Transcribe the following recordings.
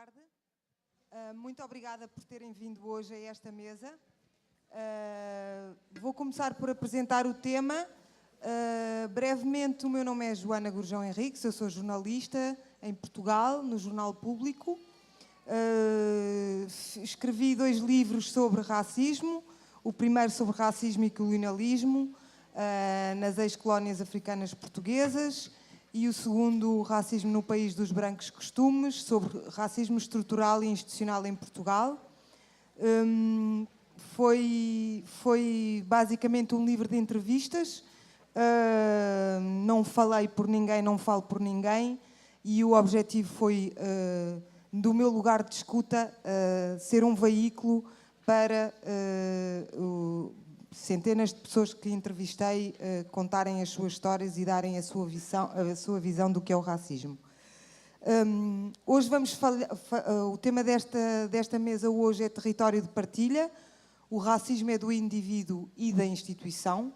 tarde. Muito obrigada por terem vindo hoje a esta mesa. Vou começar por apresentar o tema. Brevemente, o meu nome é Joana Gurjão Henriques, eu sou jornalista em Portugal, no Jornal Público. Escrevi 2 livros sobre racismo, o primeiro sobre racismo e colonialismo nas ex-colónias africanas portuguesas e o segundo, Racismo no País dos Brancos Costumes, sobre racismo estrutural e institucional em Portugal. Foi basicamente um livro de entrevistas. Não falei por ninguém, não falo por ninguém, e o objetivo foi, do meu lugar de escuta, ser um veículo para centenas de pessoas que entrevistei contarem as suas histórias e darem a sua visão do que é o racismo. Hoje vamos falar, o tema desta mesa hoje é território de partilha. O racismo é do indivíduo e da instituição.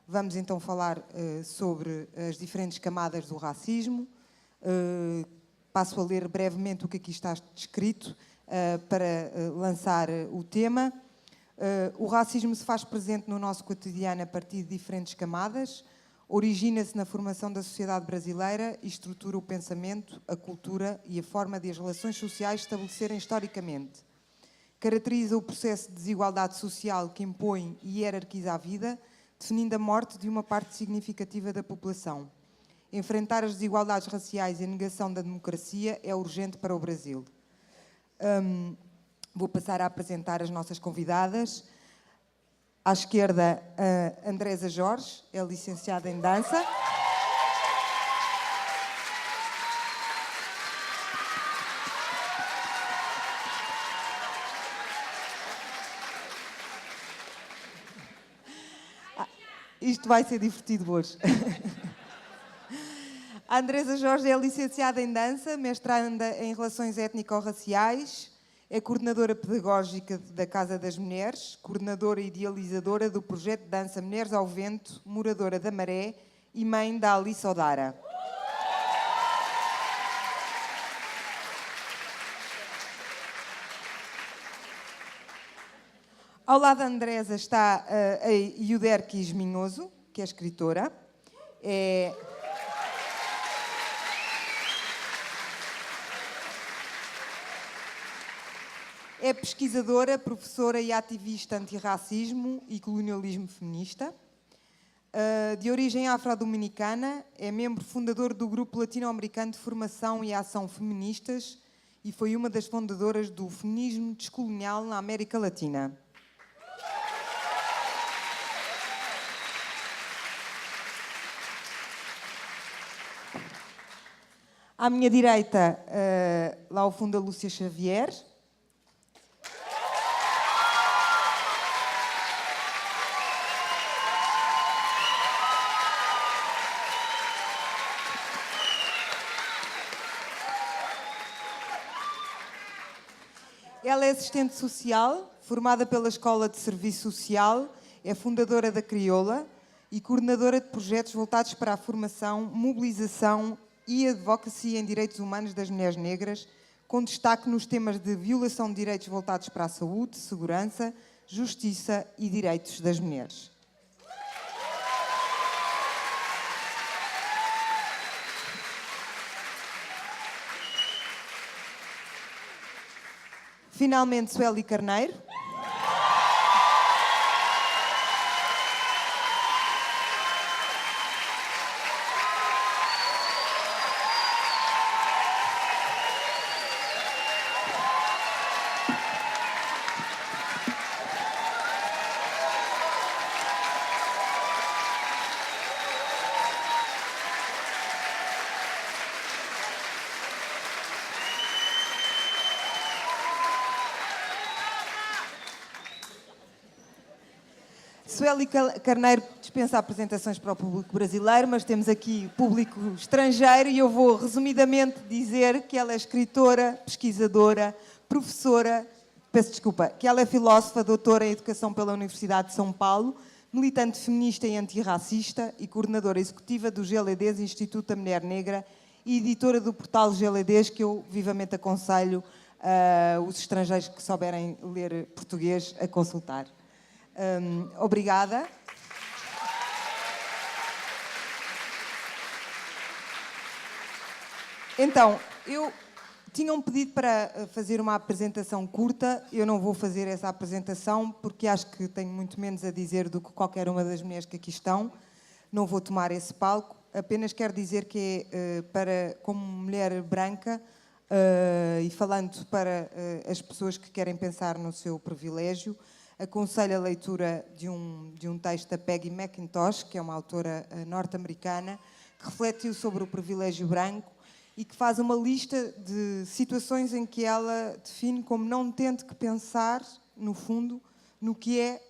Vamos então falar sobre as diferentes camadas do racismo. Passo a ler brevemente o que aqui está descrito para lançar o tema. O racismo se faz presente no nosso cotidiano a partir de diferentes camadas, origina-se na formação da sociedade brasileira e estrutura o pensamento, a cultura e a forma de as relações sociais estabelecerem historicamente. Caracteriza o processo de desigualdade social que impõe e hierarquiza a vida, definindo a morte de uma parte significativa da população. Enfrentar as desigualdades raciais e a negação da democracia é urgente para o Brasil. Vou passar a apresentar as nossas convidadas. À esquerda, a Andresa Jorge, é licenciada em dança. Isto vai ser divertido hoje. A Andresa Jorge é licenciada em dança, mestranda em Relações Étnico-Raciais, é coordenadora pedagógica da Casa das Mulheres, coordenadora e idealizadora do projeto de dança Mulheres ao Vento, moradora da Maré e mãe da Alice Odara. Ao lado da Andresa está a Yuderquis Minhoso, que é escritora. É pesquisadora, professora e ativista antirracismo e colonialismo feminista. De origem afro-dominicana, é membro fundador do Grupo Latino-Americano de Formação e Ação Feministas e foi uma das fundadoras do feminismo descolonial na América Latina. À minha direita, lá ao fundo, a Lúcia Xavier. Ela é assistente social, formada pela Escola de Serviço Social, é fundadora da Crioula e coordenadora de projetos voltados para a formação, mobilização e advocacy em direitos humanos das mulheres negras, com destaque nos temas de violação de direitos voltados para a saúde, segurança, justiça e direitos das mulheres. Finalmente, Sueli Carneiro. Sueli Carneiro dispensa apresentações para o público brasileiro, mas temos aqui público estrangeiro e eu vou resumidamente dizer que ela é escritora, pesquisadora, professora, que ela é filósofa, doutora em Educação pela Universidade de São Paulo, militante feminista e antirracista e coordenadora executiva do GLEDs, Instituto da Mulher Negra, e editora do portal GLEDs, que eu vivamente aconselho os estrangeiros que souberem ler português a consultar. Obrigada. Então, tinham pedido para fazer uma apresentação curta. Eu não vou fazer essa apresentação porque acho que tenho muito menos a dizer do que qualquer uma das mulheres que aqui estão. Não vou tomar esse palco. Apenas quero dizer que como mulher branca e falando para as pessoas que querem pensar no seu privilégio, aconselho a leitura de um texto da Peggy McIntosh, que é uma autora norte-americana, que refletiu sobre o privilégio branco e que faz uma lista de situações em que ela define como não tendo que pensar, no fundo, no que é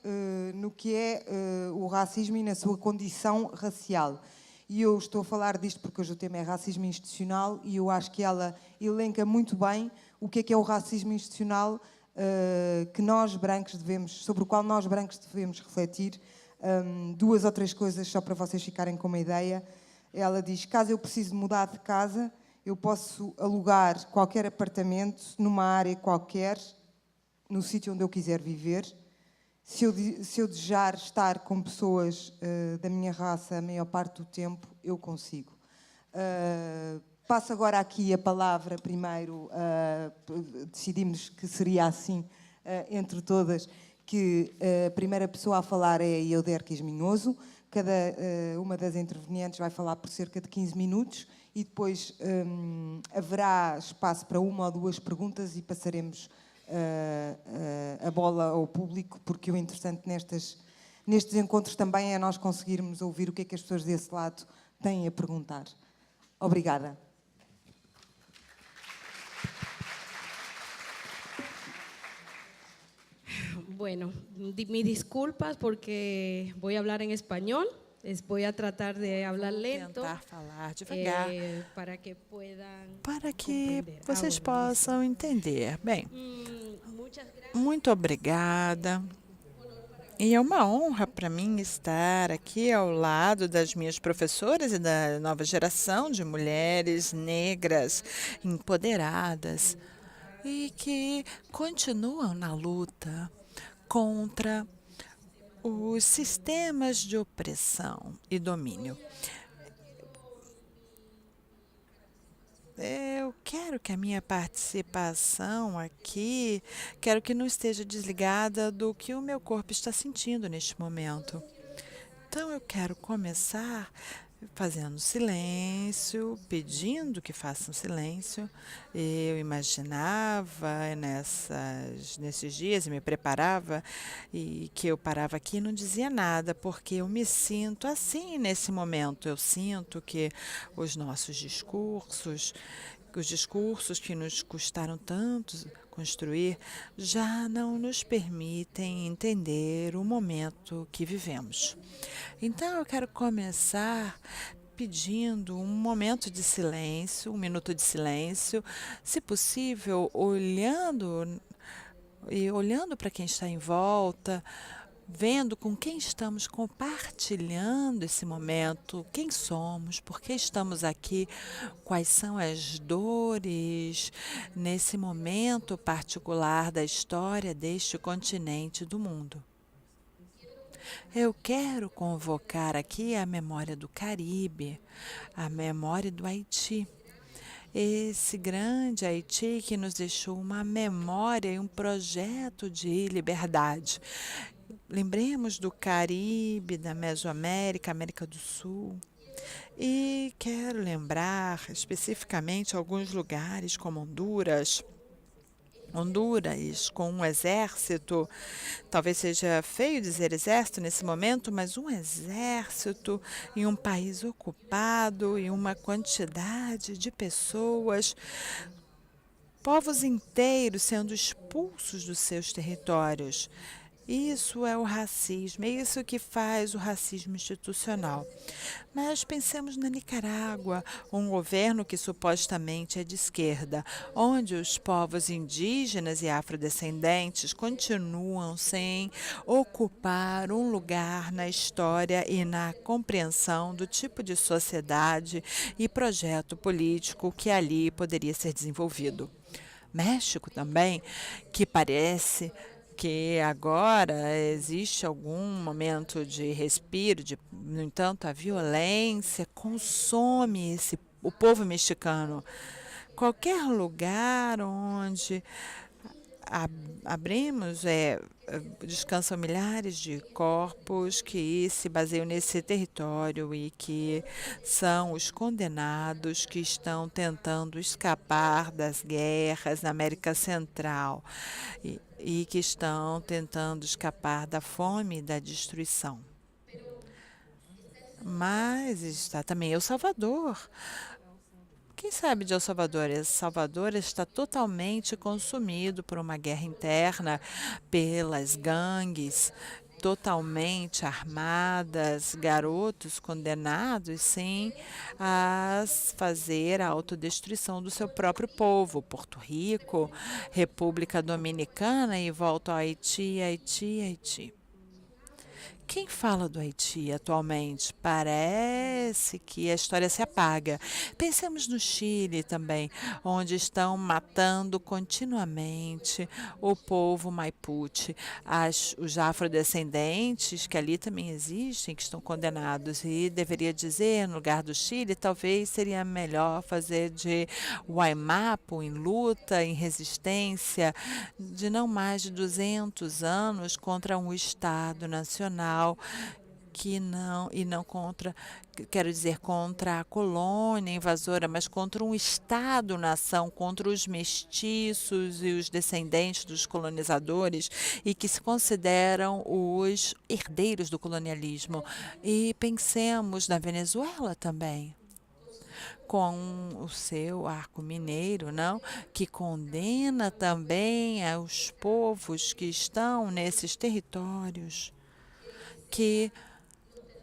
o racismo e na sua condição racial. E eu estou a falar disto porque hoje o tema é racismo institucional e eu acho que ela elenca muito bem o que é o racismo institucional que nós brancos sobre o qual nós brancos devemos refletir. 2 ou 3 coisas só para vocês ficarem com uma ideia. Ela diz: caso eu precise mudar de casa, eu posso alugar qualquer apartamento numa área qualquer, no sítio onde eu quiser viver. Se eu desejar estar com pessoas da minha raça a maior parte do tempo, eu consigo. Passo agora aqui a palavra primeiro. Decidimos que seria assim, entre todas, que a primeira pessoa a falar é a Euderquis Minhoso. Cada uma das intervenientes vai falar por cerca de 15 minutos e depois haverá espaço para 1 ou 2 perguntas e passaremos a bola ao público, porque o interessante nestes encontros também é nós conseguirmos ouvir o que é que as pessoas desse lado têm a perguntar. Obrigada. Bueno, mis disculpas porque voy a hablar en español. Voy a tratar de hablar lento. Tentar falar devagar para que puedan para que compreender. vocês possam entender. Bem, Muchas gracias. muito obrigada. E é uma honra para mim estar aqui ao lado das minhas professoras e da nova geração de mulheres negras empoderadas e que continuam na luta contra os sistemas de opressão e domínio. Eu quero que a minha participação aqui, quero que não esteja desligada do que o meu corpo está sentindo neste momento. Então, eu quero começar fazendo silêncio, pedindo que façam silêncio. Eu imaginava nesses dias e me preparava e que eu parava aqui e não dizia nada, porque eu me sinto assim nesse momento. Eu sinto que os nossos discursos, os discursos que nos custaram tanto construir, já não nos permitem entender o momento que vivemos. Então, eu quero começar pedindo um momento de silêncio, 1 minuto de silêncio, se possível, olhando para quem está em volta, vendo com quem estamos compartilhando esse momento, quem somos, por que estamos aqui, quais são as dores nesse momento particular da história deste continente do mundo. Eu quero convocar aqui a memória do Caribe, a memória do Haiti. Esse grande Haiti que nos deixou uma memória e um projeto de liberdade. Lembremos do Caribe, da Mesoamérica, América do Sul. E quero lembrar especificamente alguns lugares como Honduras, com um exército, talvez seja feio dizer exército nesse momento, mas um exército em um país ocupado e uma quantidade de pessoas, povos inteiros sendo expulsos dos seus territórios. Isso é o racismo, é isso que faz o racismo institucional. Mas pensemos na Nicarágua, um governo que supostamente é de esquerda, onde os povos indígenas e afrodescendentes continuam sem ocupar um lugar na história e na compreensão do tipo de sociedade e projeto político que ali poderia ser desenvolvido. México também, que parece que agora existe algum momento de respiro, no entanto, a violência consome o povo mexicano. Qualquer lugar onde abrimos, descansam milhares de corpos que se baseiam nesse território e que são os condenados que estão tentando escapar das guerras na América Central e que estão tentando escapar da fome e da destruição. Mas está também El Salvador. Quem sabe de El Salvador? El Salvador está totalmente consumido por uma guerra interna, pelas gangues totalmente armadas, garotos condenados, sim, a fazer a autodestruição do seu próprio povo. Porto Rico, República Dominicana e volta ao Haiti, Haiti, Haiti. Quem fala do Haiti atualmente? Parece que a história se apaga. Pensemos no Chile também, onde estão matando continuamente o povo Mapuche, os afrodescendentes, que ali também existem, que estão condenados. E deveria dizer, no lugar do Chile, talvez seria melhor fazer de Waimapu em luta, em resistência, de não mais de 200 anos contra um Estado nacional que não contra, quero dizer, contra a colônia invasora, mas contra um Estado-nação, contra os mestiços e os descendentes dos colonizadores e que se consideram os herdeiros do colonialismo. E pensemos na Venezuela também, com o seu arco mineiro, não, que condena também aos povos que estão nesses territórios, que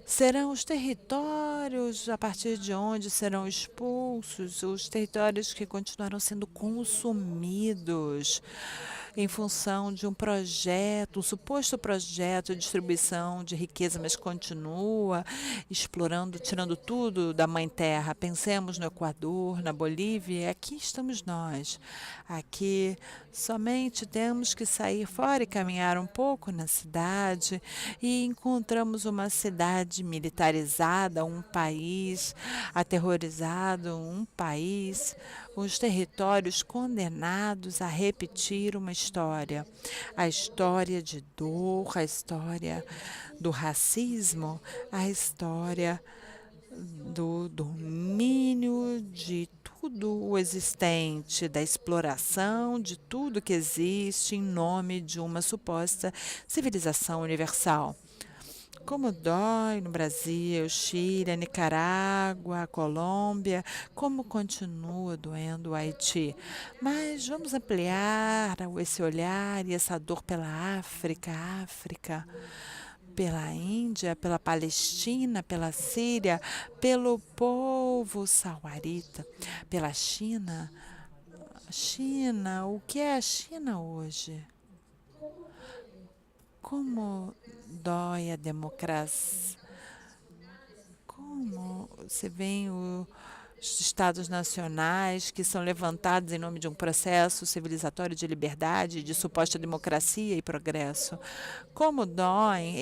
serão os territórios a partir de onde serão expulsos, os territórios que continuarão sendo consumidos em função de um projeto, um suposto projeto de distribuição de riqueza, mas continua explorando, tirando tudo da mãe terra. Pensemos no Equador, na Bolívia, aqui estamos nós. Aqui somente temos que sair fora e caminhar um pouco na cidade e encontramos uma cidade militarizada, um país aterrorizado, um país, os territórios condenados a repetir uma história, a história de dor, a história do racismo, a história do domínio de tudo o existente, da exploração de tudo que existe em nome de uma suposta civilização universal. Como dói no Brasil, Chile, a Nicarágua, a Colômbia, como continua doendo o Haiti. Mas vamos ampliar esse olhar e essa dor pela África, pela Índia, pela Palestina, pela Síria, pelo povo sauarita, pela China. China, o que é a China hoje? Como dói a democracia? Como se vê os estados nacionais que são levantados em nome de um processo civilizatório de liberdade, de suposta democracia e progresso? Como dói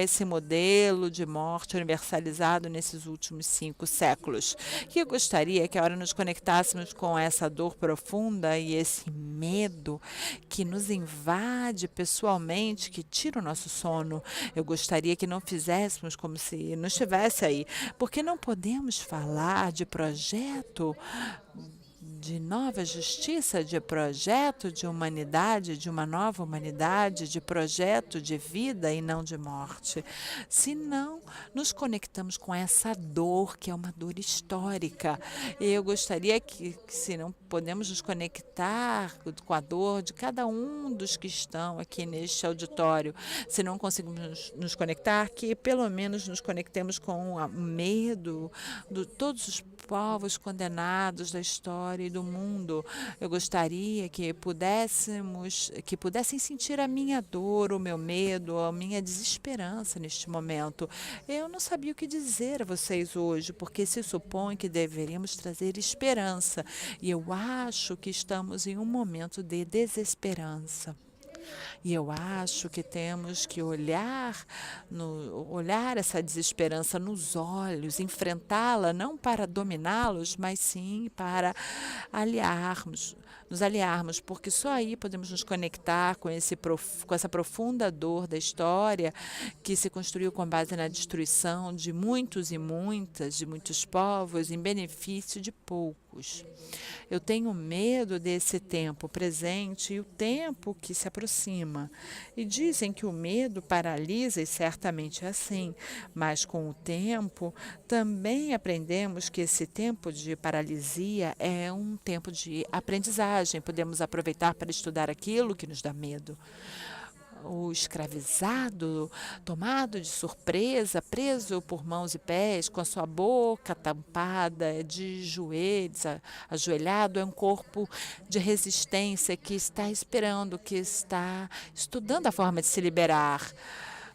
esse modelo de morte universalizado nesses últimos 5 séculos? Que eu gostaria que, a hora nos conectássemos com essa dor profunda e esse medo que nos invade pessoalmente, que tira o nosso sono, eu gostaria que não fizéssemos como se não estivesse aí, porque não podemos falar de projeto de nova justiça, de projeto de humanidade, de uma nova humanidade, de projeto de vida e não de morte. Se não nos conectamos com essa dor, que é uma dor histórica, eu gostaria se não podemos nos conectar com a dor de cada um dos que estão aqui neste auditório, se não conseguimos nos conectar, que pelo menos nos conectemos com o medo de todos os povos condenados da história e do mundo. Eu gostaria que pudessem sentir a minha dor, o meu medo, a minha desesperança neste momento. Eu não sabia o que dizer a vocês hoje, porque se supõe que deveríamos trazer esperança, e eu acho que estamos em um momento de desesperança. E eu acho que temos que olhar essa desesperança nos olhos, enfrentá-la não para dominá-los, mas sim para nos aliarmos, porque só aí podemos nos conectar com essa profunda dor da história que se construiu com base na destruição de muitos e muitas, de muitos povos, em benefício de poucos. Eu tenho medo desse tempo presente e o tempo que se aproxima. E dizem que o medo paralisa, e certamente é assim, mas com o tempo também aprendemos que esse tempo de paralisia é um tempo de aprendizagem. Podemos aproveitar para estudar aquilo que nos dá medo. O escravizado, tomado de surpresa, preso por mãos e pés, com a sua boca tampada, de joelhos, ajoelhado, é um corpo de resistência que está esperando, que está estudando a forma de se liberar.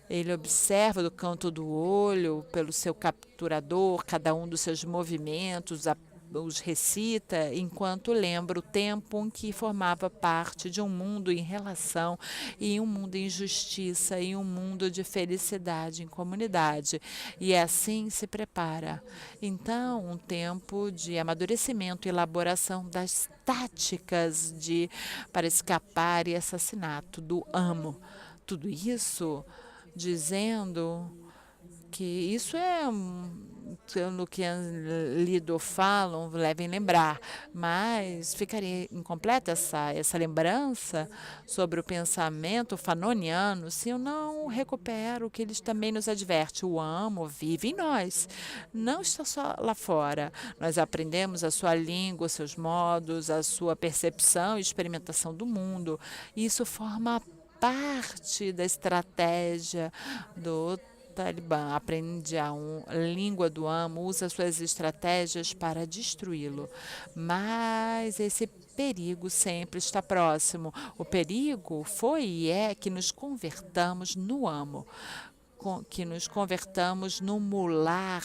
Ele observa do canto do olho, pelo seu capturador, cada um dos seus movimentos, os recita enquanto lembra o tempo em que formava parte de um mundo em relação e um mundo em justiça e um mundo de felicidade em comunidade. E assim se prepara. Então, um tempo de amadurecimento e elaboração das táticas para escapar e assassinato do amo. Tudo isso dizendo que isso é no que lido falam, devem lembrar, mas ficaria incompleta essa lembrança sobre o pensamento fanoniano se eu não recupero o que eles também nos adverte. O amo vive em nós, não está só lá fora. Nós aprendemos a sua língua, os seus modos, a sua percepção e experimentação do mundo. Isso forma parte da estratégia do Talibã. Aprende a língua do amo, usa suas estratégias para destruí-lo. Mas esse perigo sempre está próximo. O perigo foi e é que nos convertamos no amo, que nos convertamos no mular,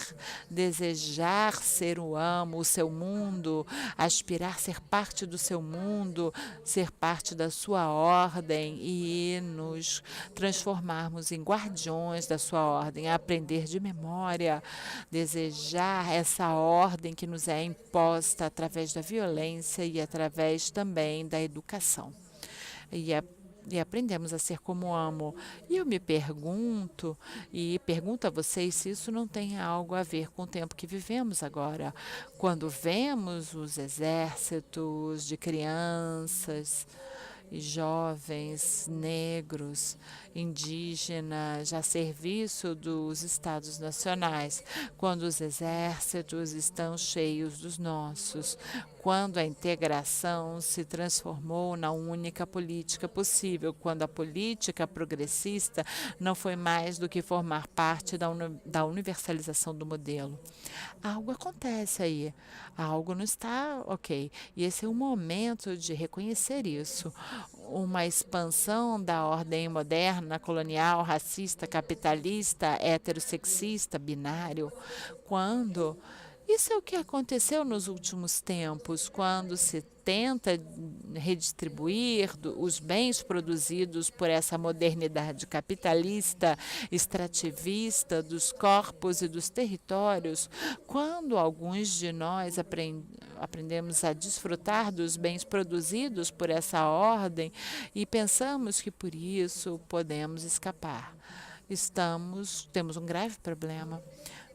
desejar ser o amo, o seu mundo, aspirar ser parte do seu mundo, ser parte da sua ordem e nos transformarmos em guardiões da sua ordem, aprender de memória, desejar essa ordem que nos é imposta através da violência e através também da educação. E aprendemos a ser como amo. E eu me pergunto, e pergunto a vocês se isso não tem algo a ver com o tempo que vivemos agora. Quando vemos os exércitos de crianças e jovens, negros, indígenas, a serviço dos Estados nacionais, quando os exércitos estão cheios dos nossos, quando a integração se transformou na única política possível, quando a política progressista não foi mais do que formar parte da universalização do modelo. Algo acontece aí, algo não está ok. E esse é o momento de reconhecer isso. Uma expansão da ordem moderna, colonial, racista, capitalista, heterossexista, binário, quando isso é o que aconteceu nos últimos tempos, quando se tenta redistribuir os bens produzidos por essa modernidade capitalista, extrativista dos corpos e dos territórios, quando alguns de nós aprendemos a desfrutar dos bens produzidos por essa ordem e pensamos que por isso podemos escapar. Temos um grave problema,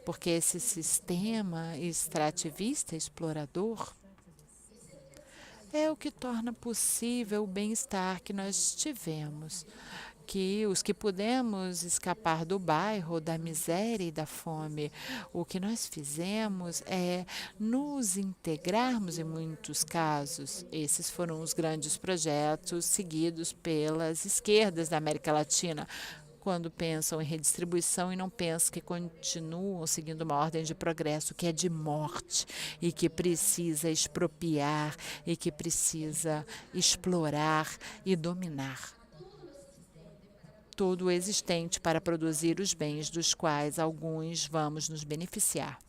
porque esse sistema extrativista, explorador, é o que torna possível o bem-estar que nós tivemos, que os que pudemos escapar do bairro, da miséria e da fome, o que nós fizemos é nos integrarmos em muitos casos. Esses foram os grandes projetos seguidos pelas esquerdas da América Latina, quando pensam em redistribuição e não pensam que continuam seguindo uma ordem de progresso que é de morte e que precisa expropriar e que precisa explorar e dominar todo o existente para produzir os bens dos quais alguns vamos nos beneficiar.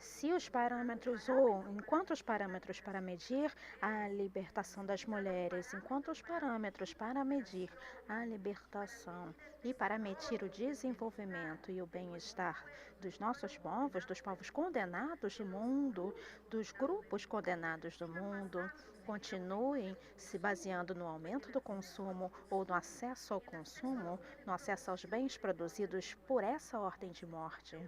Se os parâmetros, ou enquanto os parâmetros para medir a libertação das mulheres, enquanto os parâmetros para medir a libertação e para medir o desenvolvimento e o bem-estar dos nossos povos, dos povos condenados do mundo, dos grupos condenados do mundo, continuem se baseando no aumento do consumo ou no acesso ao consumo, no acesso aos bens produzidos por essa ordem de morte,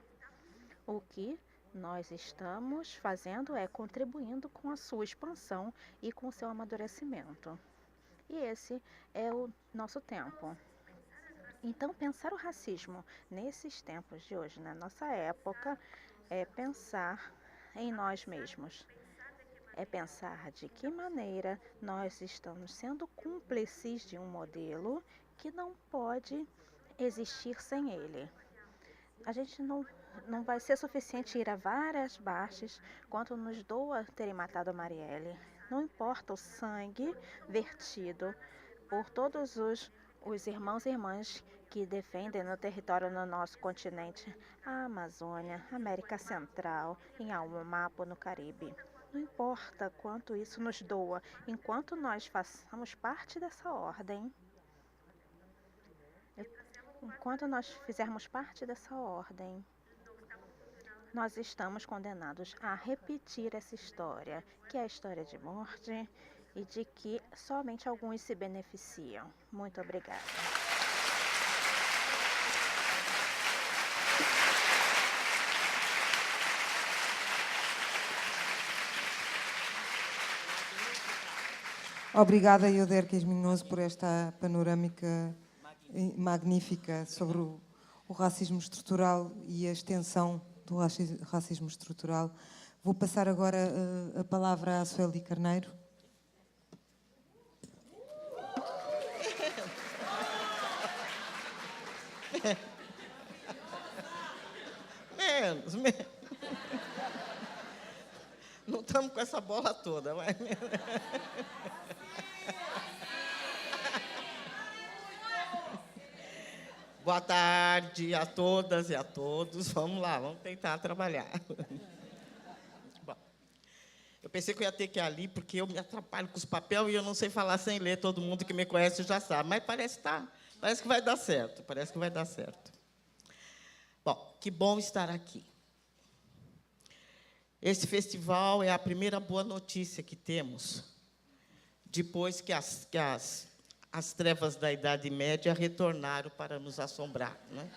o que nós estamos fazendo é contribuindo com a sua expansão e com o seu amadurecimento. E esse é o nosso tempo. Então, pensar o racismo nesses tempos de hoje, na nossa época, é pensar em nós mesmos. É pensar de que maneira nós estamos sendo cúmplices de um modelo que não pode existir sem ele. A gente não vai ser suficiente ir a várias baixas quanto nos doa terem matado a Marielle. Não importa o sangue vertido por todos os irmãos e irmãs que defendem no território no nosso continente, a Amazônia, a América Central, em Almapo, no Caribe. Não importa quanto isso nos doa, enquanto nós façamos parte dessa ordem, enquanto nós fizermos parte dessa ordem, nós estamos condenados a repetir essa história, que é a história de morte e de que somente alguns se beneficiam. Muito obrigada. Obrigada, Ioderquis Minhoso, por esta panorâmica magnífica sobre o racismo estrutural e a extensão do racismo estrutural. Vou passar agora a palavra à Sueli Carneiro. Menos. Não estamos com essa bola toda, mas... Boa tarde a todas e a todos. Vamos lá, vamos tentar trabalhar. Bom, eu pensei que eu ia ter que ir ali, porque eu me atrapalho com os papéis e eu não sei falar sem ler. Todo mundo que me conhece já sabe, mas parece que vai dar certo. Parece que vai dar certo. Bom, que bom estar aqui. Esse festival é a primeira boa notícia que temos, depois que as trevas da Idade Média retornaram para nos assombrar, né?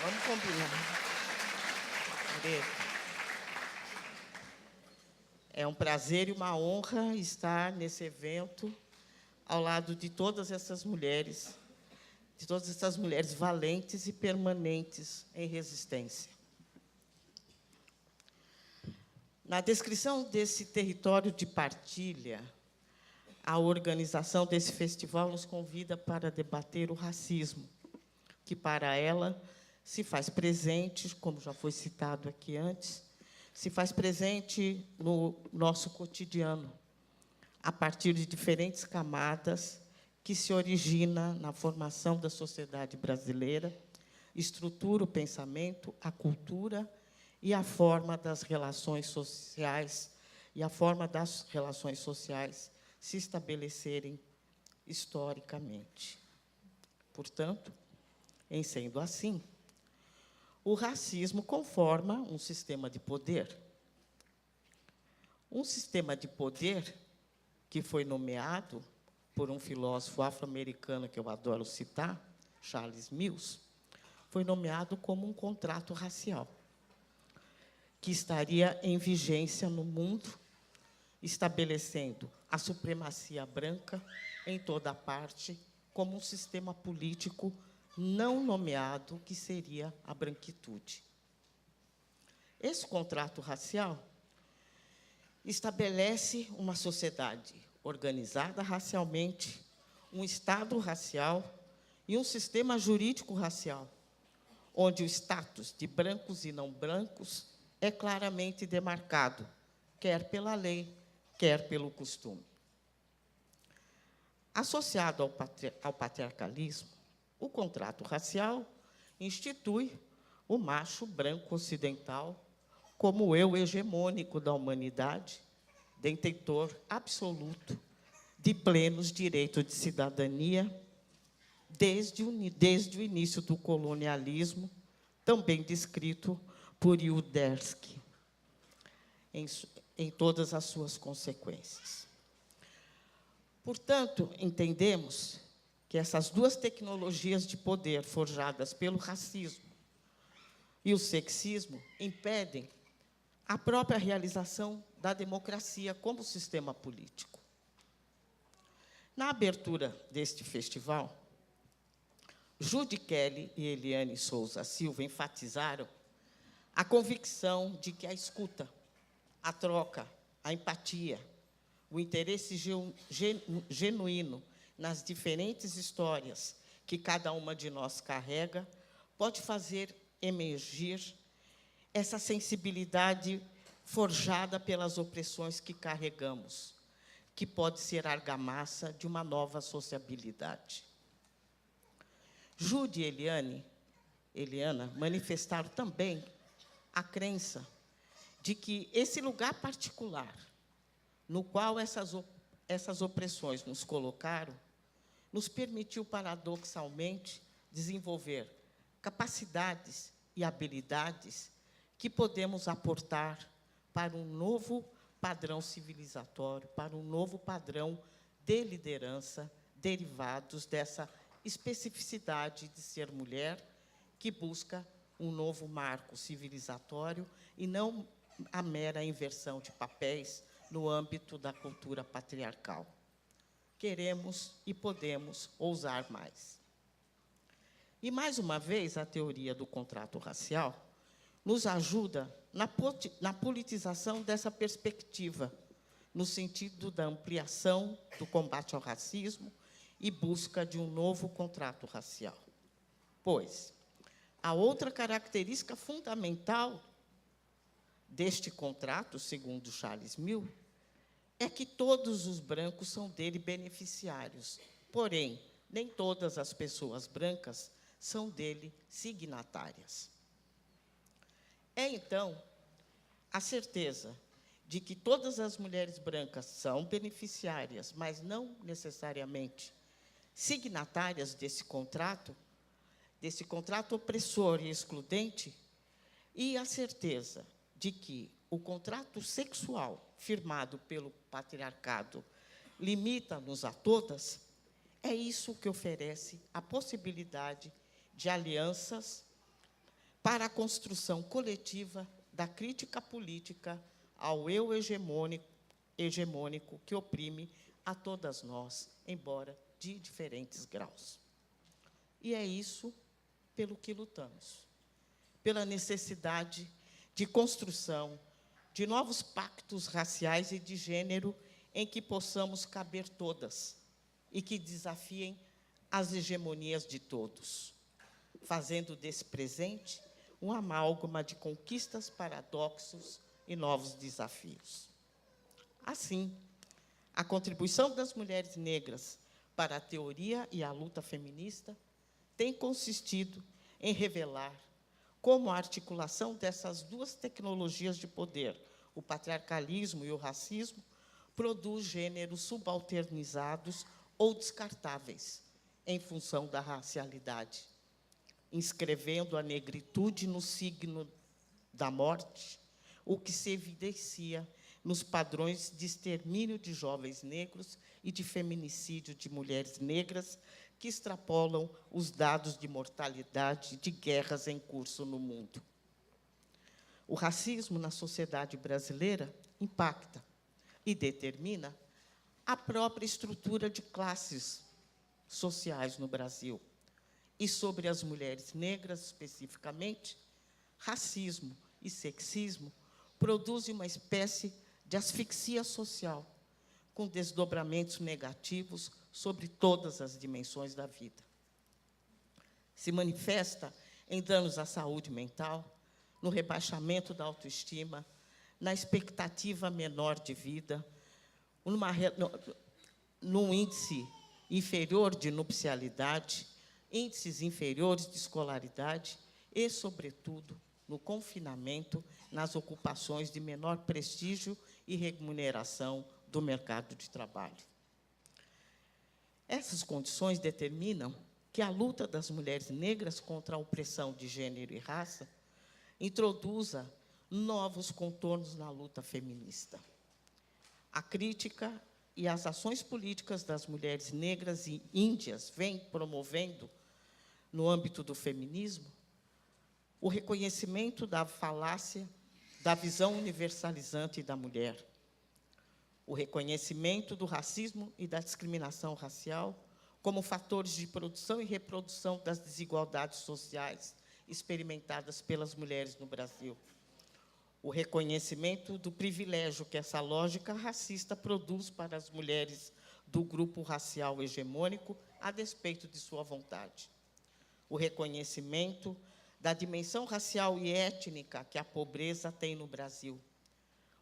Vamos combinar. É um prazer e uma honra estar nesse evento ao lado de todas essas mulheres valentes e permanentes em resistência. Na descrição desse território de partilha, a organização desse festival nos convida para debater o racismo, que, para ela, se faz presente, como já foi citado aqui antes, se faz presente no nosso cotidiano, a partir de diferentes camadas que se origina na formação da sociedade brasileira, estrutura o pensamento, a cultura e a forma das relações sociais se estabelecerem historicamente. Portanto, em sendo assim, o racismo conforma um sistema de poder. Um sistema de poder que foi nomeado por um filósofo afro-americano que eu adoro citar, Charles Mills, foi nomeado como um contrato racial, que estaria em vigência no mundo, estabelecendo a supremacia branca em toda parte, como um sistema político não nomeado, que seria a branquitude. Esse contrato racial estabelece uma sociedade organizada racialmente, um Estado racial e um sistema jurídico racial, onde o status de brancos e não brancos é claramente demarcado, quer pela lei, quer pelo costume. Associado ao patriarcalismo, o contrato racial institui o macho branco ocidental como o eu hegemônico da humanidade, detentor absoluto de plenos direitos de cidadania, desde o início do colonialismo, também descrito por Yudersky, em todas as suas consequências. Portanto, entendemos que essas duas tecnologias de poder forjadas pelo racismo e o sexismo impedem a própria realização da democracia como sistema político. Na abertura deste festival, Judy Kelly e Eliane Souza Silva enfatizaram a convicção de que a escuta, a troca, a empatia, o interesse genuíno nas diferentes histórias que cada uma de nós carrega pode fazer emergir essa sensibilidade forjada pelas opressões que carregamos, que pode ser argamassa de uma nova sociabilidade. Judy e Eliana manifestaram também a crença de que esse lugar particular no qual essas opressões nos colocaram nos permitiu, paradoxalmente, desenvolver capacidades e habilidades que podemos aportar para um novo padrão civilizatório, para um novo padrão de liderança, derivados dessa especificidade de ser mulher, que busca um novo marco civilizatório e não a mera inversão de papéis no âmbito da cultura patriarcal. Queremos e podemos ousar mais. E, mais uma vez, a teoria do contrato racial nos ajuda na politização dessa perspectiva, no sentido da ampliação do combate ao racismo e busca de um novo contrato racial. Pois a outra característica fundamental deste contrato, segundo Charles Mill, é que todos os brancos são dele beneficiários, porém, nem todas as pessoas brancas são dele signatárias. É, então, a certeza de que todas as mulheres brancas são beneficiárias, mas não necessariamente signatárias desse contrato opressor e excludente, e a certeza de que o contrato sexual firmado pelo patriarcado limita-nos a todas, é isso que oferece a possibilidade de alianças para a construção coletiva da crítica política ao eu hegemônico que oprime a todas nós, embora de diferentes graus. E é isso pelo que lutamos, pela necessidade de construção de novos pactos raciais e de gênero em que possamos caber todas e que desafiem as hegemonias de todos, fazendo desse presente um amálgama de conquistas, paradoxos e novos desafios. Assim, a contribuição das mulheres negras para a teoria e a luta feminista tem consistido em revelar como a articulação dessas duas tecnologias de poder, o patriarcalismo e o racismo, produz gêneros subalternizados ou descartáveis em função da racialidade, inscrevendo a negritude no signo da morte, o que se evidencia nos padrões de extermínio de jovens negros e de feminicídio de mulheres negras, que extrapolam os dados de mortalidade de guerras em curso no mundo. O racismo na sociedade brasileira impacta e determina a própria estrutura de classes sociais no Brasil. E sobre as mulheres negras, especificamente, racismo e sexismo produzem uma espécie de asfixia social, com desdobramentos negativos sobre todas as dimensões da vida. Se manifesta em danos à saúde mental, no rebaixamento da autoestima, na expectativa menor de vida, num índice inferior de nupcialidade, índices inferiores de escolaridade e, sobretudo, no confinamento, nas ocupações de menor prestígio e remuneração do mercado de trabalho. Essas condições determinam que a luta das mulheres negras contra a opressão de gênero e raça introduza novos contornos na luta feminista. A crítica e as ações políticas das mulheres negras e índias vêm promovendo, no âmbito do feminismo, o reconhecimento da falácia da visão universalizante da mulher, o reconhecimento do racismo e da discriminação racial como fatores de produção e reprodução das desigualdades sociais experimentadas pelas mulheres no Brasil, o reconhecimento do privilégio que essa lógica racista produz para as mulheres do grupo racial hegemônico, a despeito de sua vontade, o reconhecimento da dimensão racial e étnica que a pobreza tem no Brasil,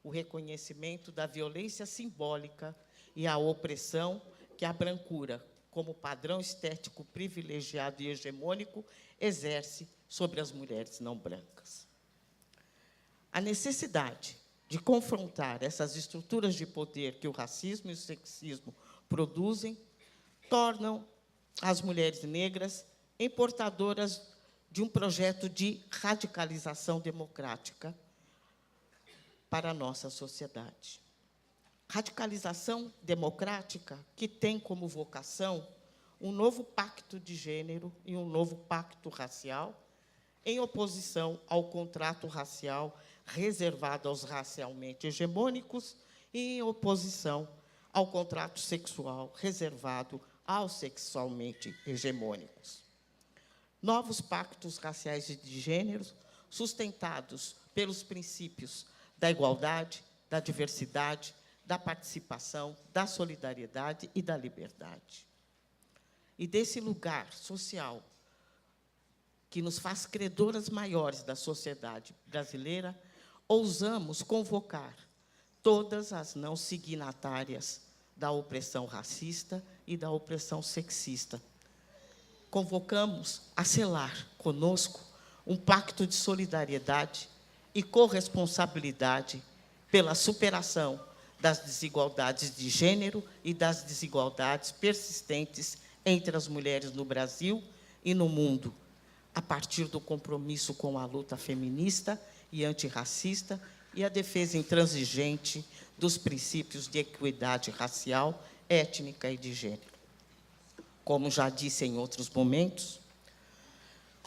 o reconhecimento da violência simbólica e a opressão que a brancura, como padrão estético privilegiado e hegemônico, exerce sobre as mulheres não brancas. A necessidade de confrontar essas estruturas de poder que o racismo e o sexismo produzem tornam as mulheres negras portadoras de um projeto de radicalização democrática para a nossa sociedade. Radicalização democrática que tem como vocação um novo pacto de gênero e um novo pacto racial, em oposição ao contrato racial reservado aos racialmente hegemônicos e em oposição ao contrato sexual reservado aos sexualmente hegemônicos. Novos pactos raciais e de gêneros sustentados pelos princípios da igualdade, da diversidade, da participação, da solidariedade e da liberdade. E desse lugar social que nos faz credoras maiores da sociedade brasileira, ousamos convocar todas as não signatárias da opressão racista e da opressão sexista. Convocamos a selar conosco um pacto de solidariedade e corresponsabilidade pela superação das desigualdades de gênero e das desigualdades persistentes entre as mulheres no Brasil e no mundo, a partir do compromisso com a luta feminista e antirracista e a defesa intransigente dos princípios de equidade racial, étnica e de gênero. Como já disse em outros momentos,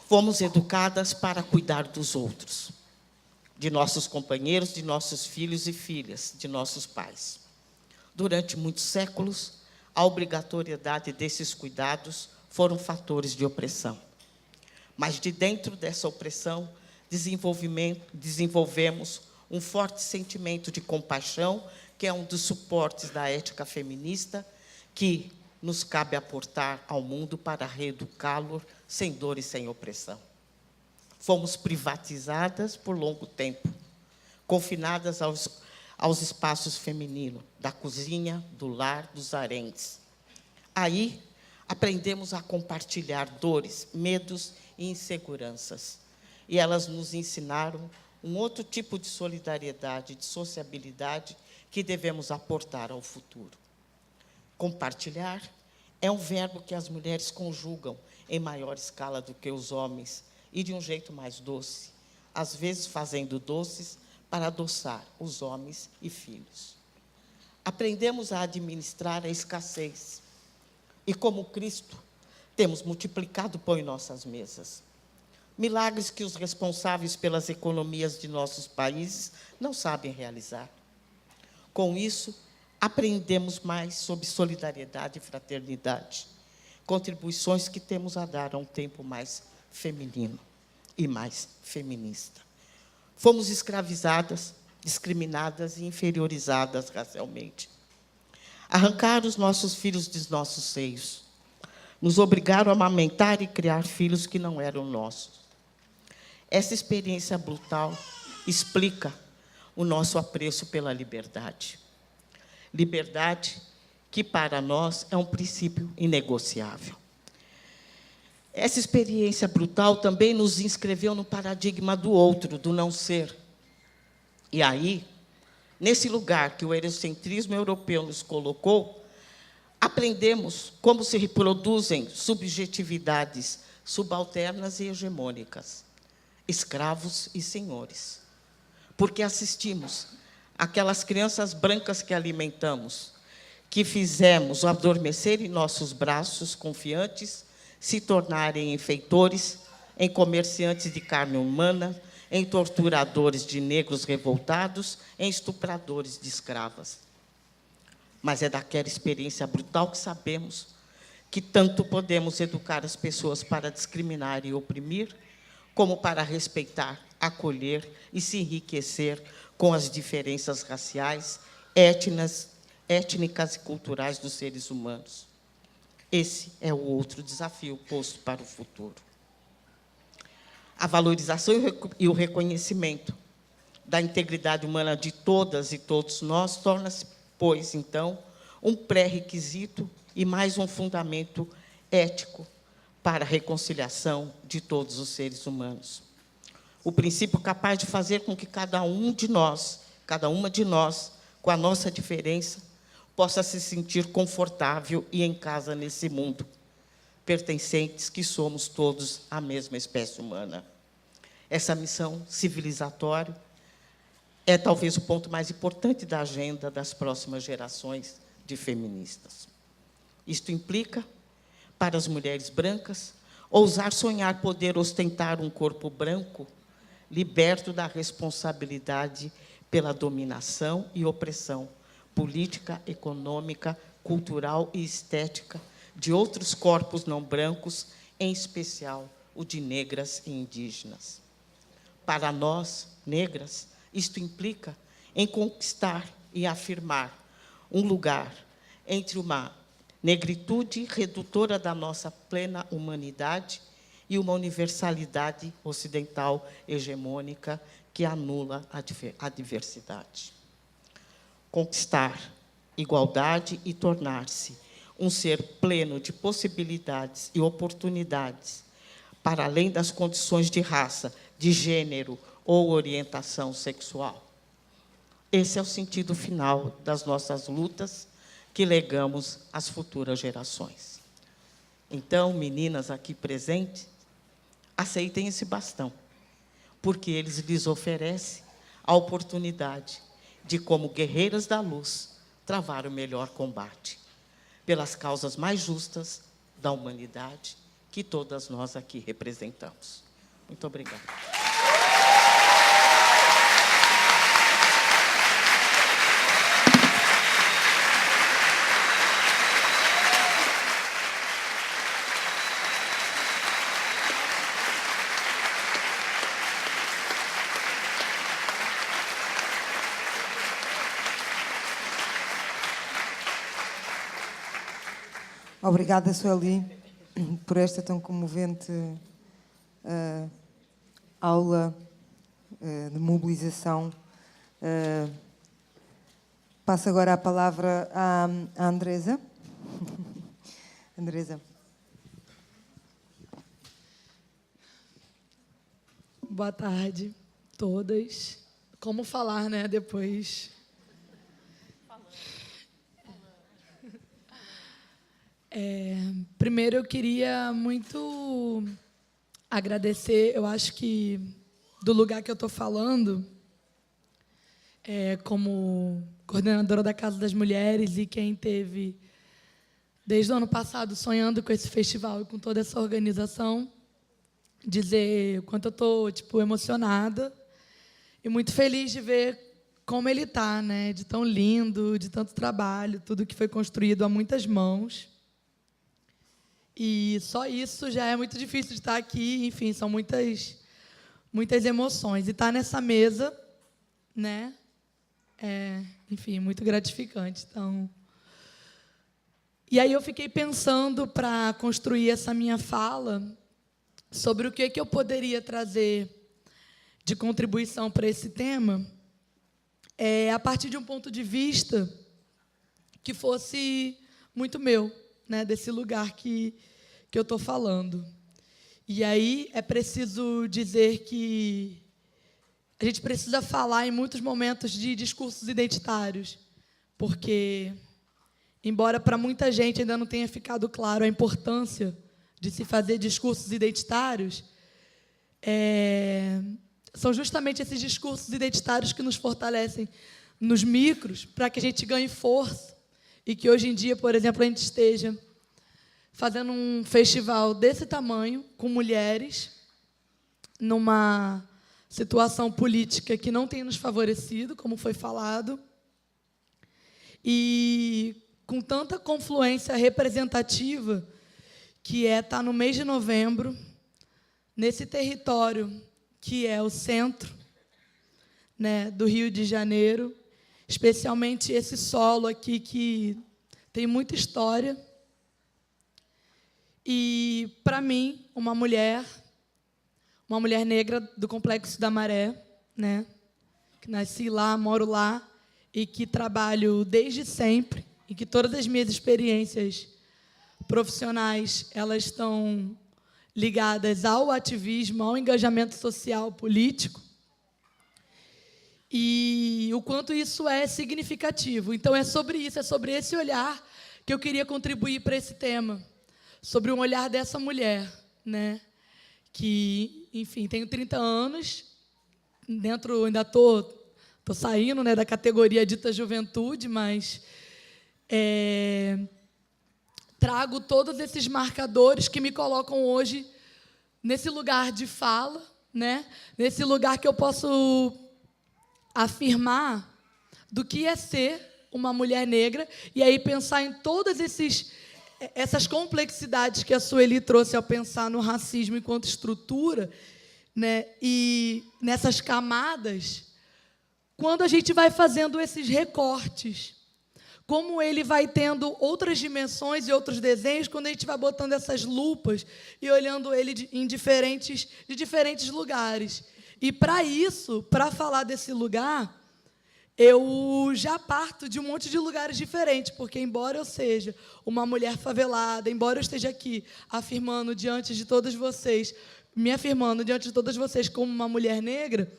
fomos educadas para cuidar dos outros, de nossos companheiros, de nossos filhos e filhas, de nossos pais. Durante muitos séculos, a obrigatoriedade desses cuidados foram fatores de opressão. Mas, de dentro dessa opressão, desenvolvemos um forte sentimento de compaixão, que é um dos suportes da ética feminista, que nos cabe aportar ao mundo para reeducá-lo sem dor e sem opressão. Fomos privatizadas por longo tempo, confinadas aos espaços femininos, da cozinha, do lar, dos haréns. Aí, aprendemos a compartilhar dores, medos e inseguranças. E elas nos ensinaram um outro tipo de solidariedade, de sociabilidade, que devemos aportar ao futuro. Compartilhar é um verbo que as mulheres conjugam em maior escala do que os homens, e de um jeito mais doce, às vezes fazendo doces para adoçar os homens e filhos. Aprendemos a administrar a escassez, e, como Cristo, temos multiplicado o pão em nossas mesas. Milagres que os responsáveis pelas economias de nossos países não sabem realizar. Com isso, aprendemos mais sobre solidariedade e fraternidade, contribuições que temos a dar a um tempo mais feminino e mais feminista. Fomos escravizadas, discriminadas e inferiorizadas racialmente. arrancaram os nossos filhos dos nossos seios, nos obrigaram a amamentar e criar filhos que não eram nossos. Essa experiência brutal explica o nosso apreço pela liberdade. Liberdade que, para nós, é um princípio inegociável. Essa experiência brutal também nos inscreveu no paradigma do outro, do não ser. E aí, nesse lugar que o eurocentrismo europeu nos colocou, aprendemos como se reproduzem subjetividades subalternas e hegemônicas, escravos e senhores. Porque assistimos aquelas crianças brancas que alimentamos, que fizemos adormecer em nossos braços confiantes, se tornarem em feitores, em comerciantes de carne humana, em torturadores de negros revoltados, em estupradores de escravas. Mas é daquela experiência brutal que sabemos que tanto podemos educar as pessoas para discriminar e oprimir, como para respeitar, acolher e se enriquecer com as diferenças raciais, étnicas e culturais dos seres humanos. Esse é o outro desafio posto para o futuro. A valorização e o reconhecimento da integridade humana de todas e todos nós torna-se, pois, então, um pré-requisito e mais um fundamento ético para a reconciliação de todos os seres humanos. O princípio capaz de fazer com que cada uma de nós, com a nossa diferença, possa se sentir confortável e em casa nesse mundo, pertencentes que somos todos a mesma espécie humana. Essa missão civilizatória é talvez o ponto mais importante da agenda das próximas gerações de feministas. Isto implica, para as mulheres brancas, ousar sonhar poder ostentar um corpo branco liberto da responsabilidade pela dominação e opressão política, econômica, cultural e estética de outros corpos não brancos, em especial o de negras e indígenas. Para nós, negras, isto implica em conquistar e afirmar um lugar entre uma negritude redutora da nossa plena humanidade e uma universalidade ocidental hegemônica que anula a diversidade. Conquistar igualdade e tornar-se um ser pleno de possibilidades e oportunidades, para além das condições de raça, de gênero ou orientação sexual. Esse é o sentido final das nossas lutas que legamos às futuras gerações. Então, meninas aqui presentes, aceitem esse bastão, porque eles lhes oferecem a oportunidade de, como guerreiras da luz, travar o melhor combate pelas causas mais justas da humanidade que todas nós aqui representamos. Muito obrigada. Obrigada, Sueli, por esta tão comovente aula de mobilização. Passo agora a palavra à Andresa. Andresa. Boa tarde, todas. Como falar, né, depois? Primeiro, eu queria muito agradecer, eu acho que do lugar que eu estou falando, como coordenadora da Casa das Mulheres e quem teve, desde o ano passado, sonhando com esse festival e com toda essa organização, dizer o quanto eu estou emocionada e muito feliz de ver como ele está, né, de tão lindo, de tanto trabalho, tudo que foi construído a muitas mãos. E só isso já é muito difícil de estar aqui, enfim, são muitas emoções. E estar nessa mesa, né, enfim, muito gratificante. Então, E aí eu fiquei pensando, para construir essa minha fala, sobre o que eu poderia trazer de contribuição para esse tema, a partir de um ponto de vista que fosse muito meu, né, desse lugar que eu estou falando. E aí é preciso dizer que a gente precisa falar em muitos momentos de discursos identitários, porque, embora para muita gente ainda não tenha ficado claro a importância de se fazer discursos identitários, são justamente esses discursos identitários que nos fortalecem nos micros, para que a gente ganhe força e que hoje em dia, por exemplo, a gente esteja fazendo um festival desse tamanho, com mulheres, numa situação política que não tem nos favorecido, como foi falado, e com tanta confluência representativa, que estar no mês de novembro, nesse território que é o centro, né, do Rio de Janeiro, especialmente esse solo aqui que tem muita história. E, para mim, uma mulher negra do Complexo da Maré, né, que nasci lá, moro lá, e que trabalho desde sempre, e que todas as minhas experiências profissionais elas estão ligadas ao ativismo, ao engajamento social, político, e o quanto isso é significativo. Então, é sobre isso, é sobre esse olhar que eu queria contribuir para esse tema, sobre um olhar dessa mulher, né, que, enfim, tenho 30 anos, ainda estou saindo, né, da categoria dita juventude, mas trago todos esses marcadores que me colocam hoje nesse lugar de fala, né, nesse lugar que eu posso afirmar do que é ser uma mulher negra, e aí pensar em todas essas complexidades que a Sueli trouxe ao pensar no racismo enquanto estrutura, né, e nessas camadas, quando a gente vai fazendo esses recortes, como ele vai tendo outras dimensões e outros desenhos, quando a gente vai botando essas lupas e olhando ele de diferentes lugares. E, para isso, para falar desse lugar, eu já parto de um monte de lugares diferentes, porque, embora eu seja uma mulher favelada, embora eu esteja aqui afirmando diante de todas vocês, me afirmando diante de todas vocês como uma mulher negra,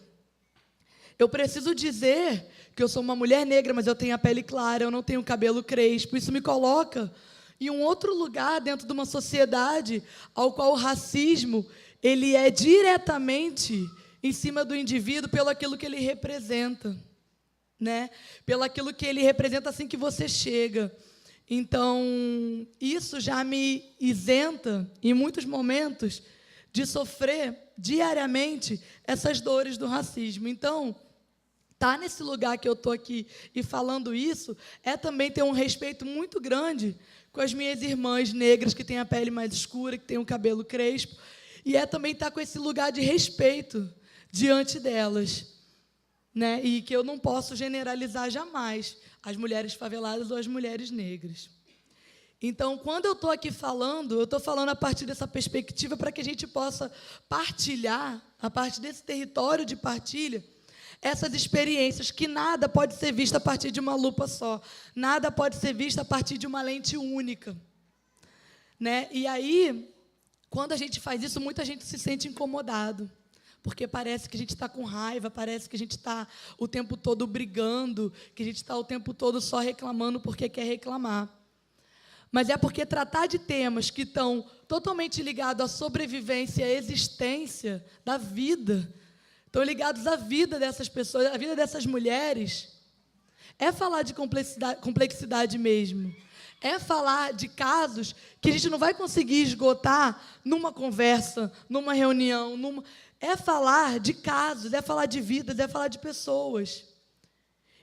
eu preciso dizer que eu sou uma mulher negra, mas eu tenho a pele clara, eu não tenho cabelo crespo. Isso me coloca em um outro lugar dentro de uma sociedade ao qual o racismo ele é diretamente em cima do indivíduo pelo aquilo que ele representa, né? Pelo aquilo que ele representa assim que você chega. Então, isso já me isenta, em muitos momentos, de sofrer diariamente essas dores do racismo. Então, estar nesse lugar que eu estou aqui e falando isso é também ter um respeito muito grande com as minhas irmãs negras que têm a pele mais escura, que têm o cabelo crespo, e é também estar com esse lugar de respeito diante delas, né? E que eu não posso generalizar jamais as mulheres faveladas ou as mulheres negras. Então, quando eu estou aqui falando, eu estou falando a partir dessa perspectiva para que a gente possa partilhar, a partir desse território de partilha, essas experiências, que nada pode ser visto a partir de uma lupa só, nada pode ser visto a partir de uma lente única, né? E aí, quando a gente faz isso, muita gente se sente incomodado, porque parece que a gente está com raiva, parece que a gente está o tempo todo brigando, que a gente está o tempo todo só reclamando porque quer reclamar. Mas é porque tratar de temas que estão totalmente ligados à sobrevivência, à existência da vida, estão ligados à vida dessas pessoas, à vida dessas mulheres, é falar de complexidade mesmo. É falar de casos que a gente não vai conseguir esgotar numa conversa, numa reunião. É falar de casos, é falar de vidas, é falar de pessoas.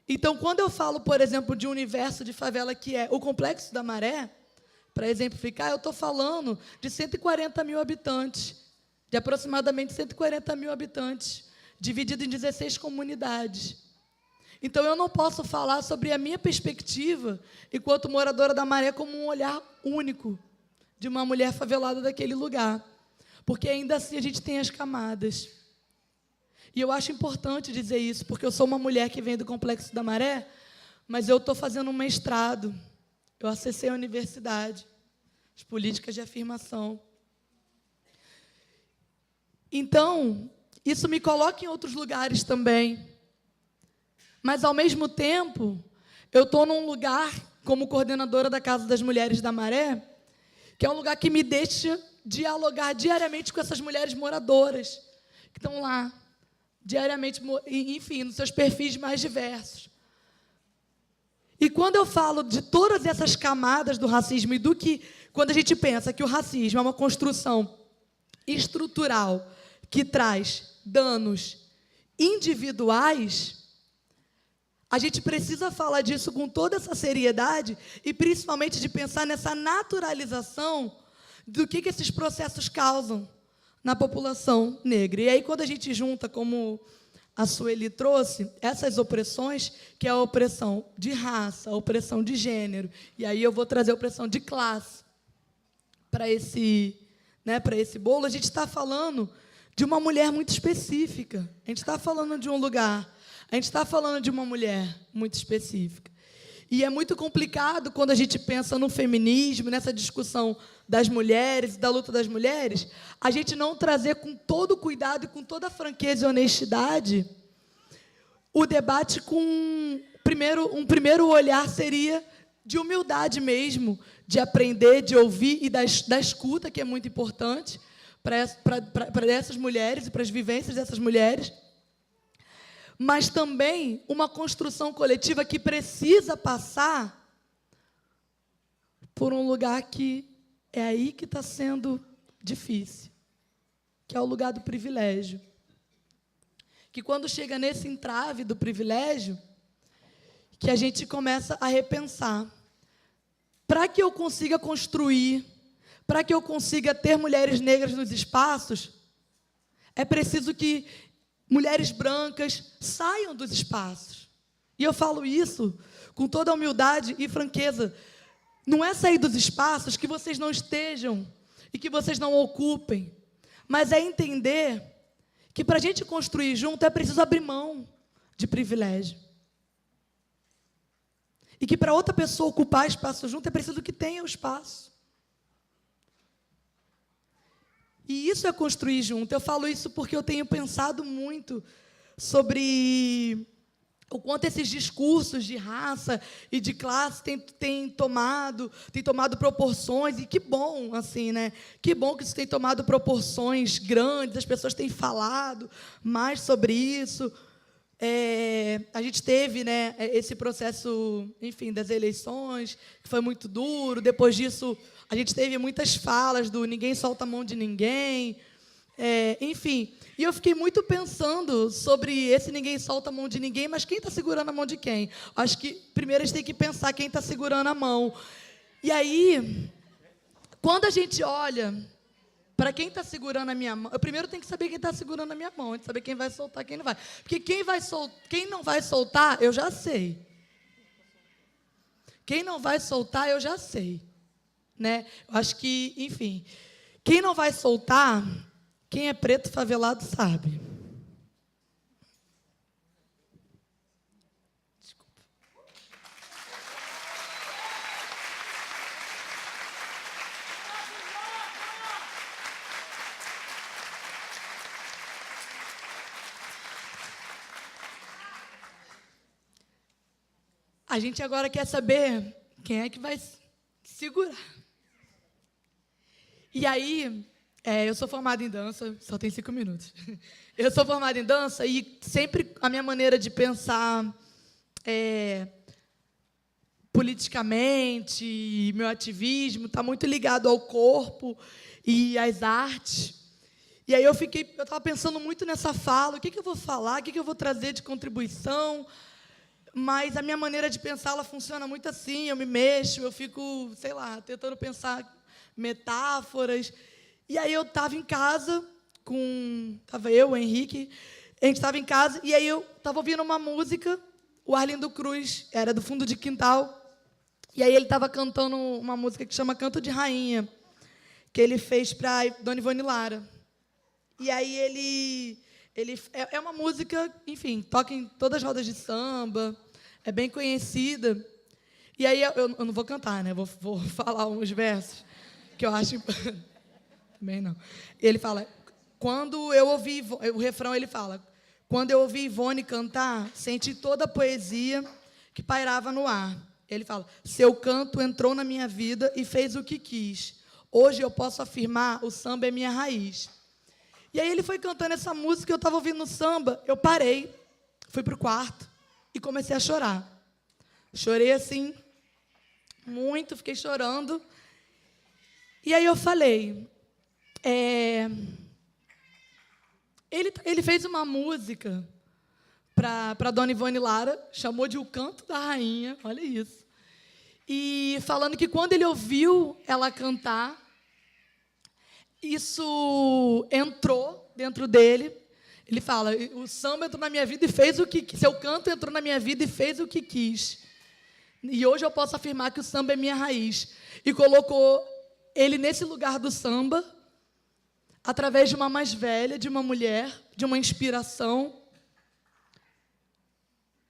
Então, quando eu falo, por exemplo, de um universo de favela que é o Complexo da Maré, para exemplificar, eu estou falando de 140 mil habitantes, de aproximadamente 140 mil habitantes, dividido em 16 comunidades. Então, eu não posso falar sobre a minha perspectiva, enquanto moradora da Maré, como um olhar único de uma mulher favelada daquele lugar. Porque, ainda assim, a gente tem as camadas. E eu acho importante dizer isso, porque eu sou uma mulher que vem do Complexo da Maré, mas eu estou fazendo um mestrado. Eu acessei a universidade, as políticas de afirmação. Então, isso me coloca em outros lugares também. Mas, ao mesmo tempo, eu estou num lugar, como coordenadora da Casa das Mulheres da Maré, que é um lugar que me deixa dialogar diariamente com essas mulheres moradoras, que estão lá, diariamente, enfim, nos seus perfis mais diversos. E quando eu falo de todas essas camadas do racismo e do que, quando a gente pensa que o racismo é uma construção estrutural que traz danos individuais, a gente precisa falar disso com toda essa seriedade e, principalmente, de pensar nessa naturalização do que esses processos causam na população negra. E aí, quando a gente junta, como a Sueli trouxe, essas opressões, que é a opressão de raça, a opressão de gênero, e aí eu vou trazer a opressão de classe para esse bolo, a gente está falando de uma mulher muito específica, a gente está falando de um lugar, a gente está falando de uma mulher muito específica. E é muito complicado quando a gente pensa no feminismo, nessa discussão das mulheres, da luta das mulheres, a gente não trazer com todo o cuidado e com toda a franqueza e honestidade o debate com um primeiro olhar seria de humildade mesmo, de aprender, de ouvir e da escuta, que é muito importante para essas mulheres e para as vivências dessas mulheres, mas também uma construção coletiva que precisa passar por um lugar que é aí que está sendo difícil, que é o lugar do privilégio. Que quando chega nesse entrave do privilégio, que a gente começa a repensar. Para que eu consiga construir, para que eu consiga ter mulheres negras nos espaços, é preciso que mulheres brancas saiam dos espaços. E eu falo isso com toda a humildade e franqueza. Não é sair dos espaços que vocês não estejam e que vocês não ocupem, mas é entender que para a gente construir junto é preciso abrir mão de privilégio. E que para outra pessoa ocupar espaço junto é preciso que tenha o espaço. E isso é construir junto. Eu falo isso porque eu tenho pensado muito sobre o quanto esses discursos de raça e de classe têm tomado proporções, e que bom, assim, né? Que bom que isso tem tomado proporções grandes, as pessoas têm falado mais sobre isso. A gente teve, né, esse processo, enfim, das eleições, que foi muito duro. Depois disso, a gente teve muitas falas do ninguém solta a mão de ninguém. Enfim, e eu fiquei muito pensando sobre esse ninguém solta a mão de ninguém, mas quem está segurando a mão de quem? Acho que primeiro a gente tem que pensar quem está segurando a mão. E aí, quando a gente olha para quem está segurando a minha mão, eu primeiro tenho que saber quem está segurando a minha mão, antes de saber quem vai soltar, quem não vai. Porque quem não vai soltar, eu já sei. Quem não vai soltar, eu já sei. Né? Eu acho que, enfim, quem não vai soltar, quem é preto favelado sabe. Desculpa. A gente agora quer saber quem é que vai segurar. E aí, eu sou formada em dança, só tem 5 minutos. Eu sou formada em dança e sempre a minha maneira de pensar politicamente, meu ativismo, está muito ligado ao corpo e às artes. E aí eu estava pensando muito nessa fala, o que eu vou falar, o que eu vou trazer de contribuição, mas a minha maneira de pensar, ela funciona muito assim, eu me mexo, eu fico, sei lá, tentando pensar metáforas. E aí eu estava em casa estava eu, o Henrique, a gente estava em casa, e aí eu estava ouvindo uma música, o Arlindo Cruz era do fundo de quintal, e aí ele estava cantando uma música que chama Canto de Rainha, que ele fez para Dona Ivone Lara. E aí ele é uma música, enfim, toca em todas as rodas de samba, é bem conhecida. E aí eu não vou cantar, né? Vou falar uns versos que eu acho também não. Ele fala: quando eu ouvi o refrão, ele fala: quando eu ouvi Ivone cantar, senti toda a poesia que pairava no ar. Ele fala: seu canto entrou na minha vida e fez o que quis. Hoje eu posso afirmar, o samba é minha raiz. E aí ele foi cantando essa música, eu estava ouvindo samba, eu parei, fui para o quarto e comecei a chorar. Chorei assim, muito, fiquei chorando. E aí eu falei, ele fez uma música para Dona Ivone Lara, chamou de O Canto da Rainha, olha isso. E falando que quando ele ouviu ela cantar, isso entrou dentro dele. Ele fala: o samba entrou na minha vida e fez o que quis. Seu canto entrou na minha vida e fez o que quis. E hoje eu posso afirmar que o samba é minha raiz. E colocou ele nesse lugar do samba, através de uma mais velha, de uma mulher, de uma inspiração.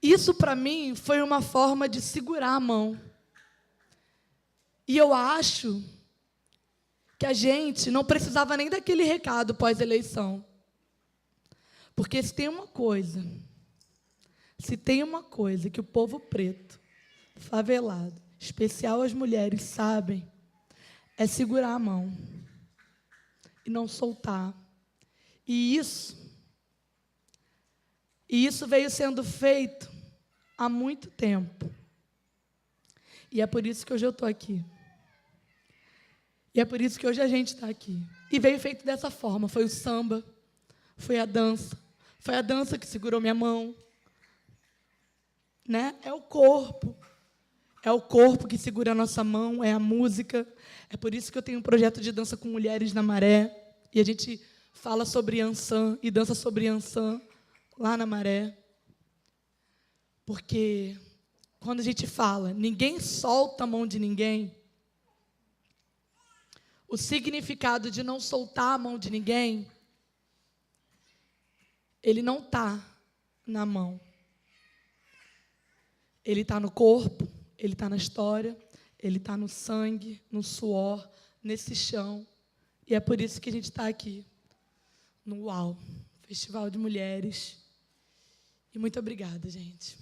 Isso, para mim, foi uma forma de segurar a mão. E eu acho que a gente não precisava nem daquele recado pós-eleição. Porque se tem uma coisa que o povo preto, favelado, especial as mulheres, sabem, é segurar a mão e não soltar. E isso veio sendo feito há muito tempo. E é por isso que hoje eu estou aqui. E é por isso que hoje a gente está aqui. E veio feito dessa forma. Foi o samba, foi a dança. Foi a dança que segurou minha mão. Né? É o corpo. É o corpo que segura a nossa mão, é a música. É por isso que eu tenho um projeto de dança com mulheres na Maré. E a gente fala sobre Ançã e dança sobre Ançã lá na Maré. Porque quando a gente fala, ninguém solta a mão de ninguém, o significado de não soltar a mão de ninguém, ele não está na mão. Ele está no corpo, ele está na história, ele está no sangue, no suor, nesse chão. E é por isso que a gente está aqui, no UAU, Festival de Mulheres. E muito obrigada, gente.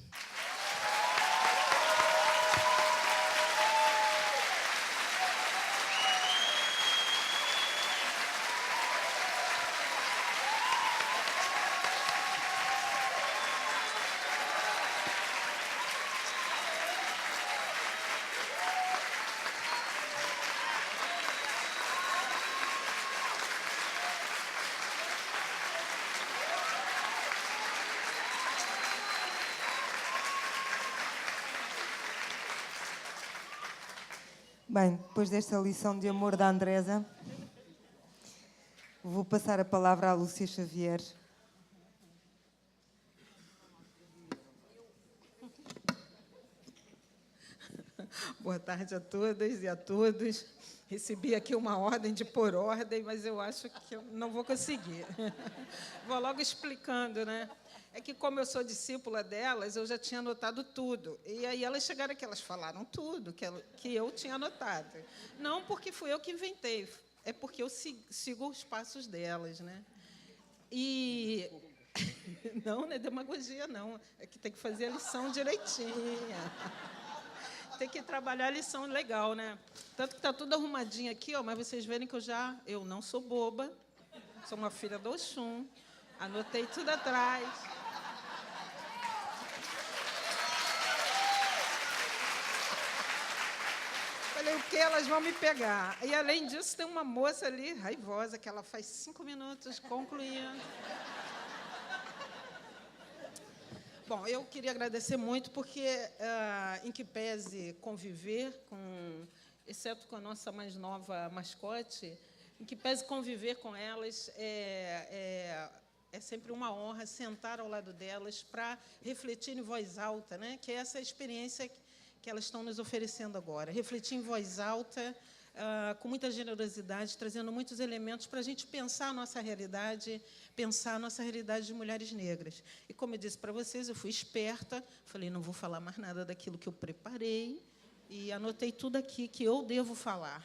Bem, depois desta lição de amor da Andresa, vou passar a palavra à Lúcia Xavier. Boa tarde a todas e a todos. Recebi aqui uma ordem de pôr ordem, mas eu acho que eu não vou conseguir. Vou logo explicando, né? É que, como eu sou discípula delas, eu já tinha anotado tudo. E aí elas chegaram aqui, elas falaram tudo que eu tinha anotado. Não porque fui eu que inventei, é porque eu sigo os passos delas, né? E... Não, não é demagogia, não. É que tem que fazer a lição direitinha. Tem que trabalhar a lição legal, né? Tanto que está tudo arrumadinho aqui, ó, mas vocês verem que eu não sou boba, sou uma filha do Oxum, anotei tudo atrás. Falei, o que elas vão me pegar? E, além disso, tem uma moça ali, raivosa, que ela faz 5 minutos concluindo. Bom, eu queria agradecer muito, porque, em que pese conviver com, exceto com a nossa mais nova mascote, em que pese conviver com elas é sempre uma honra sentar ao lado delas para refletir em voz alta, né? Que é essa experiência que elas estão nos oferecendo agora. Refletir em voz alta, com muita generosidade, trazendo muitos elementos para a gente pensar a nossa realidade de mulheres negras. E, como eu disse para vocês, eu fui esperta, falei, não vou falar mais nada daquilo que eu preparei, e anotei tudo aqui que eu devo falar.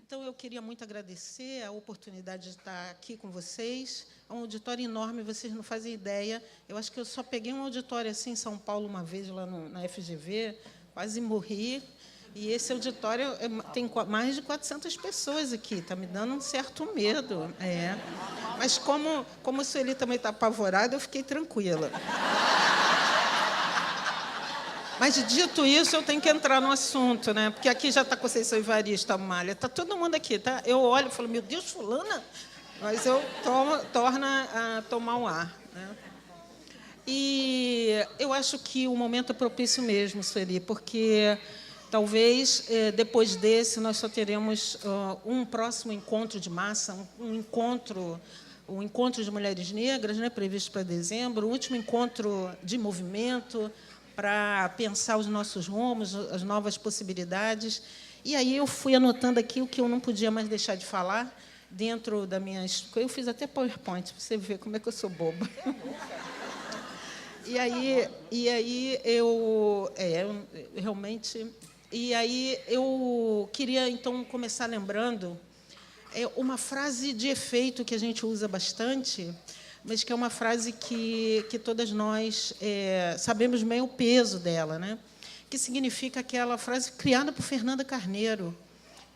Então, eu queria muito agradecer a oportunidade de estar aqui com vocês. É um auditório enorme, vocês não fazem ideia. Eu acho que eu só peguei um auditório assim em São Paulo uma vez, lá na FGV, quase morri. E esse auditório tem mais de 400 pessoas aqui. Está me dando um certo medo. Mas, como a Sueli também está apavorada, eu fiquei tranquila. Mas, dito isso, eu tenho que entrar no assunto, né? Porque aqui já está Conceição Evaristo, Amália, está todo mundo aqui, tá? Eu olho e falo, meu Deus, fulana, mas eu torno a tomar o ar, né? E eu acho que o momento é propício mesmo, Sueli, porque talvez depois desse nós só teremos um próximo encontro de massa, um encontro de mulheres negras, né, previsto para dezembro, o último encontro de movimento, para pensar os nossos rumos, as novas possibilidades. E aí eu fui anotando aqui o que eu não podia mais deixar de falar dentro da minha... Eu fiz até PowerPoint, para você ver como é que eu sou boba. E aí eu realmente... E aí eu queria, então, começar lembrando uma frase de efeito que a gente usa bastante, mas que é uma frase que todas nós sabemos bem o peso dela, né? Que significa aquela frase criada por Fernanda Carneiro,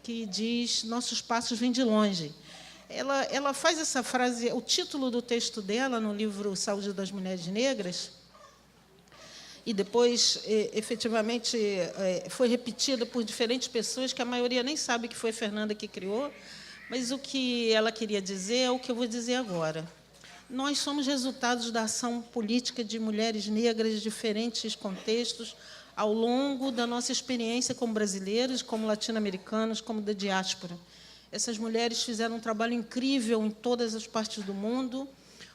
que diz, nossos passos vêm de longe. Ela faz essa frase, o título do texto dela, no livro Saúde das Mulheres Negras, e depois, efetivamente, foi repetida por diferentes pessoas, que a maioria nem sabe que foi Fernanda que criou, mas o que ela queria dizer é o que eu vou dizer agora. Nós somos resultados da ação política de mulheres negras de diferentes contextos ao longo da nossa experiência como brasileiros, como latino-americanos, como da diáspora. Essas mulheres fizeram um trabalho incrível em todas as partes do mundo,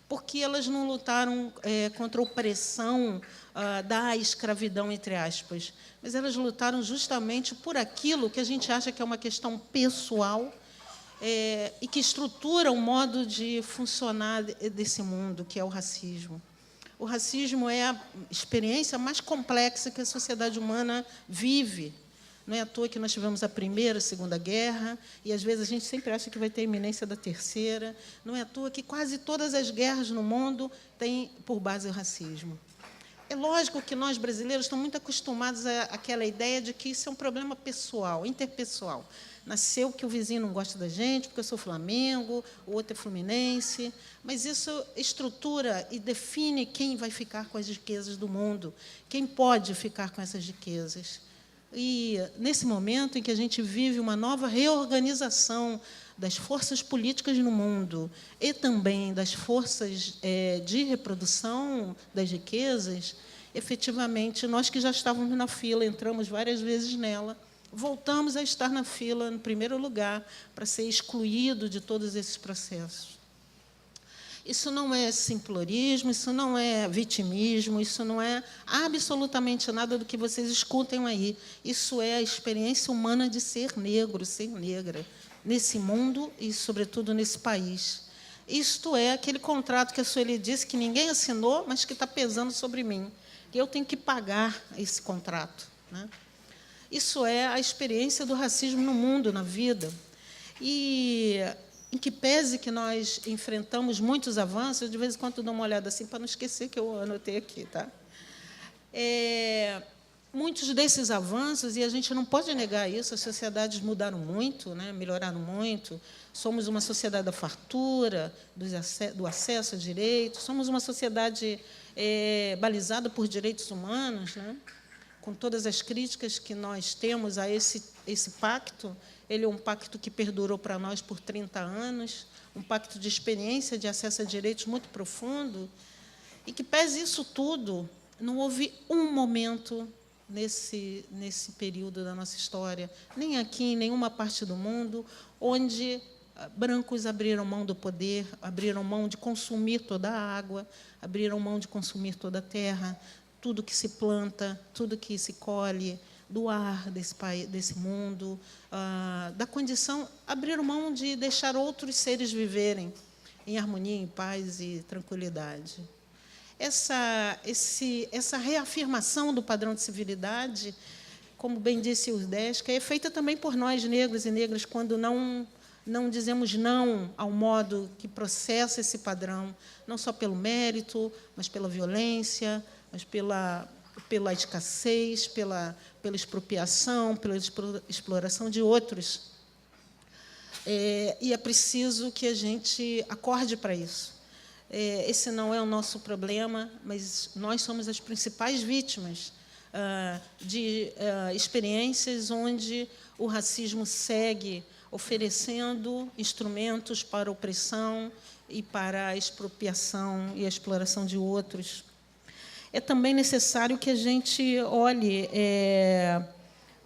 porque elas não lutaram contra a opressão da escravidão, entre aspas, mas elas lutaram justamente por aquilo que a gente acha que é uma questão pessoal, e que estrutura o modo de funcionar desse mundo, que é o racismo. O racismo é a experiência mais complexa que a sociedade humana vive. Não é à toa que nós tivemos a Primeira, a Segunda Guerra, e, às vezes, a gente sempre acha que vai ter a iminência da Terceira. Não é à toa que quase todas as guerras no mundo têm por base o racismo. É lógico que nós, brasileiros, estamos muito acostumados àquela ideia de que isso é um problema pessoal, interpessoal. Nasceu que o vizinho não gosta da gente, porque eu sou Flamengo, o outro é Fluminense. Mas isso estrutura e define quem vai ficar com as riquezas do mundo, quem pode ficar com essas riquezas. E, nesse momento em que a gente vive uma nova reorganização das forças políticas no mundo e também das forças de reprodução das riquezas, efetivamente, nós que já estávamos na fila, entramos várias vezes nela, voltamos a estar na fila, no primeiro lugar, para ser excluído de todos esses processos. Isso não é simplorismo, isso não é vitimismo, isso não é absolutamente nada do que vocês escutem aí. Isso é a experiência humana de ser negro, ser negra, nesse mundo e, sobretudo, nesse país. Isto é aquele contrato que a Sueli disse que ninguém assinou, mas que está pesando sobre mim, que eu tenho que pagar esse contrato, né? Isso é a experiência do racismo no mundo, na vida. E, em que pese que nós enfrentamos muitos avanços, eu, de vez em quando, dou uma olhada assim, para não esquecer que eu anotei aqui, tá? Muitos desses avanços, e a gente não pode negar isso, as sociedades mudaram muito, né? Melhoraram muito. Somos uma sociedade da fartura, do acesso a direitos, somos uma sociedade balizada por direitos humanos, né? Com todas as críticas que nós temos a esse pacto. Ele é um pacto que perdurou para nós por 30 anos, um pacto de experiência de acesso a direitos muito profundo, e que, pese isso tudo, não houve um momento nesse período da nossa história, nem aqui, em nenhuma parte do mundo, onde brancos abriram mão do poder, abriram mão de consumir toda a água, abriram mão de consumir toda a terra, tudo que se planta, tudo que se colhe, do ar desse mundo, da condição, abriram mão de deixar outros seres viverem em harmonia, em paz e tranquilidade. Essa reafirmação do padrão de civilidade, como bem disse o Udesca, é feita também por nós, negros e negras, quando não dizemos não ao modo que processa esse padrão, não só pelo mérito, mas pela violência, mas pela escassez, pela expropriação, pela exploração de outros. E é preciso que a gente acorde para isso. Esse não é o nosso problema, mas nós somos as principais vítimas de experiências onde o racismo segue oferecendo instrumentos para a opressão e para a expropriação e a exploração de outros. É também necessário que a gente olhe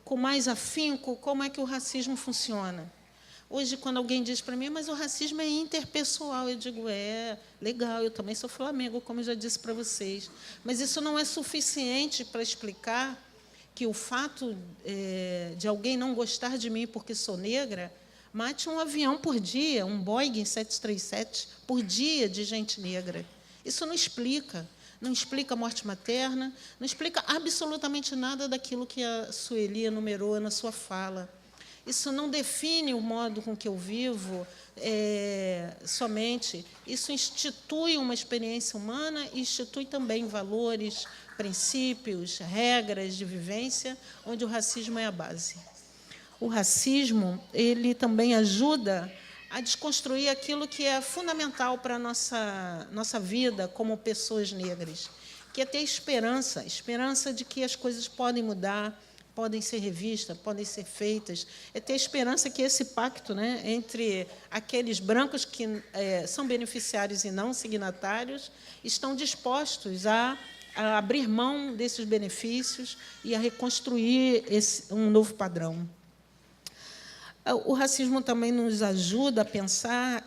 com mais afinco como é que o racismo funciona. Hoje, quando alguém diz para mim, mas o racismo é interpessoal, eu digo, legal, eu também sou Flamengo, como eu já disse para vocês. Mas isso não é suficiente para explicar que o fato de alguém não gostar de mim porque sou negra mate um avião por dia, um Boeing 737 por dia de gente negra. Isso não explica. Não explica a morte materna, não explica absolutamente nada daquilo que a Sueli enumerou na sua fala. Isso não define o modo com que eu vivo somente. Isso institui uma experiência humana e institui também valores, princípios, regras de vivência, onde o racismo é a base. O racismo ele também ajuda a desconstruir aquilo que é fundamental para a nossa vida como pessoas negras, que é ter esperança de que as coisas podem mudar, podem ser revistas, podem ser feitas, é ter esperança que esse pacto, né, entre aqueles brancos que são beneficiários e não signatários estão dispostos a abrir mão desses benefícios e a reconstruir um novo padrão. O racismo também nos ajuda a pensar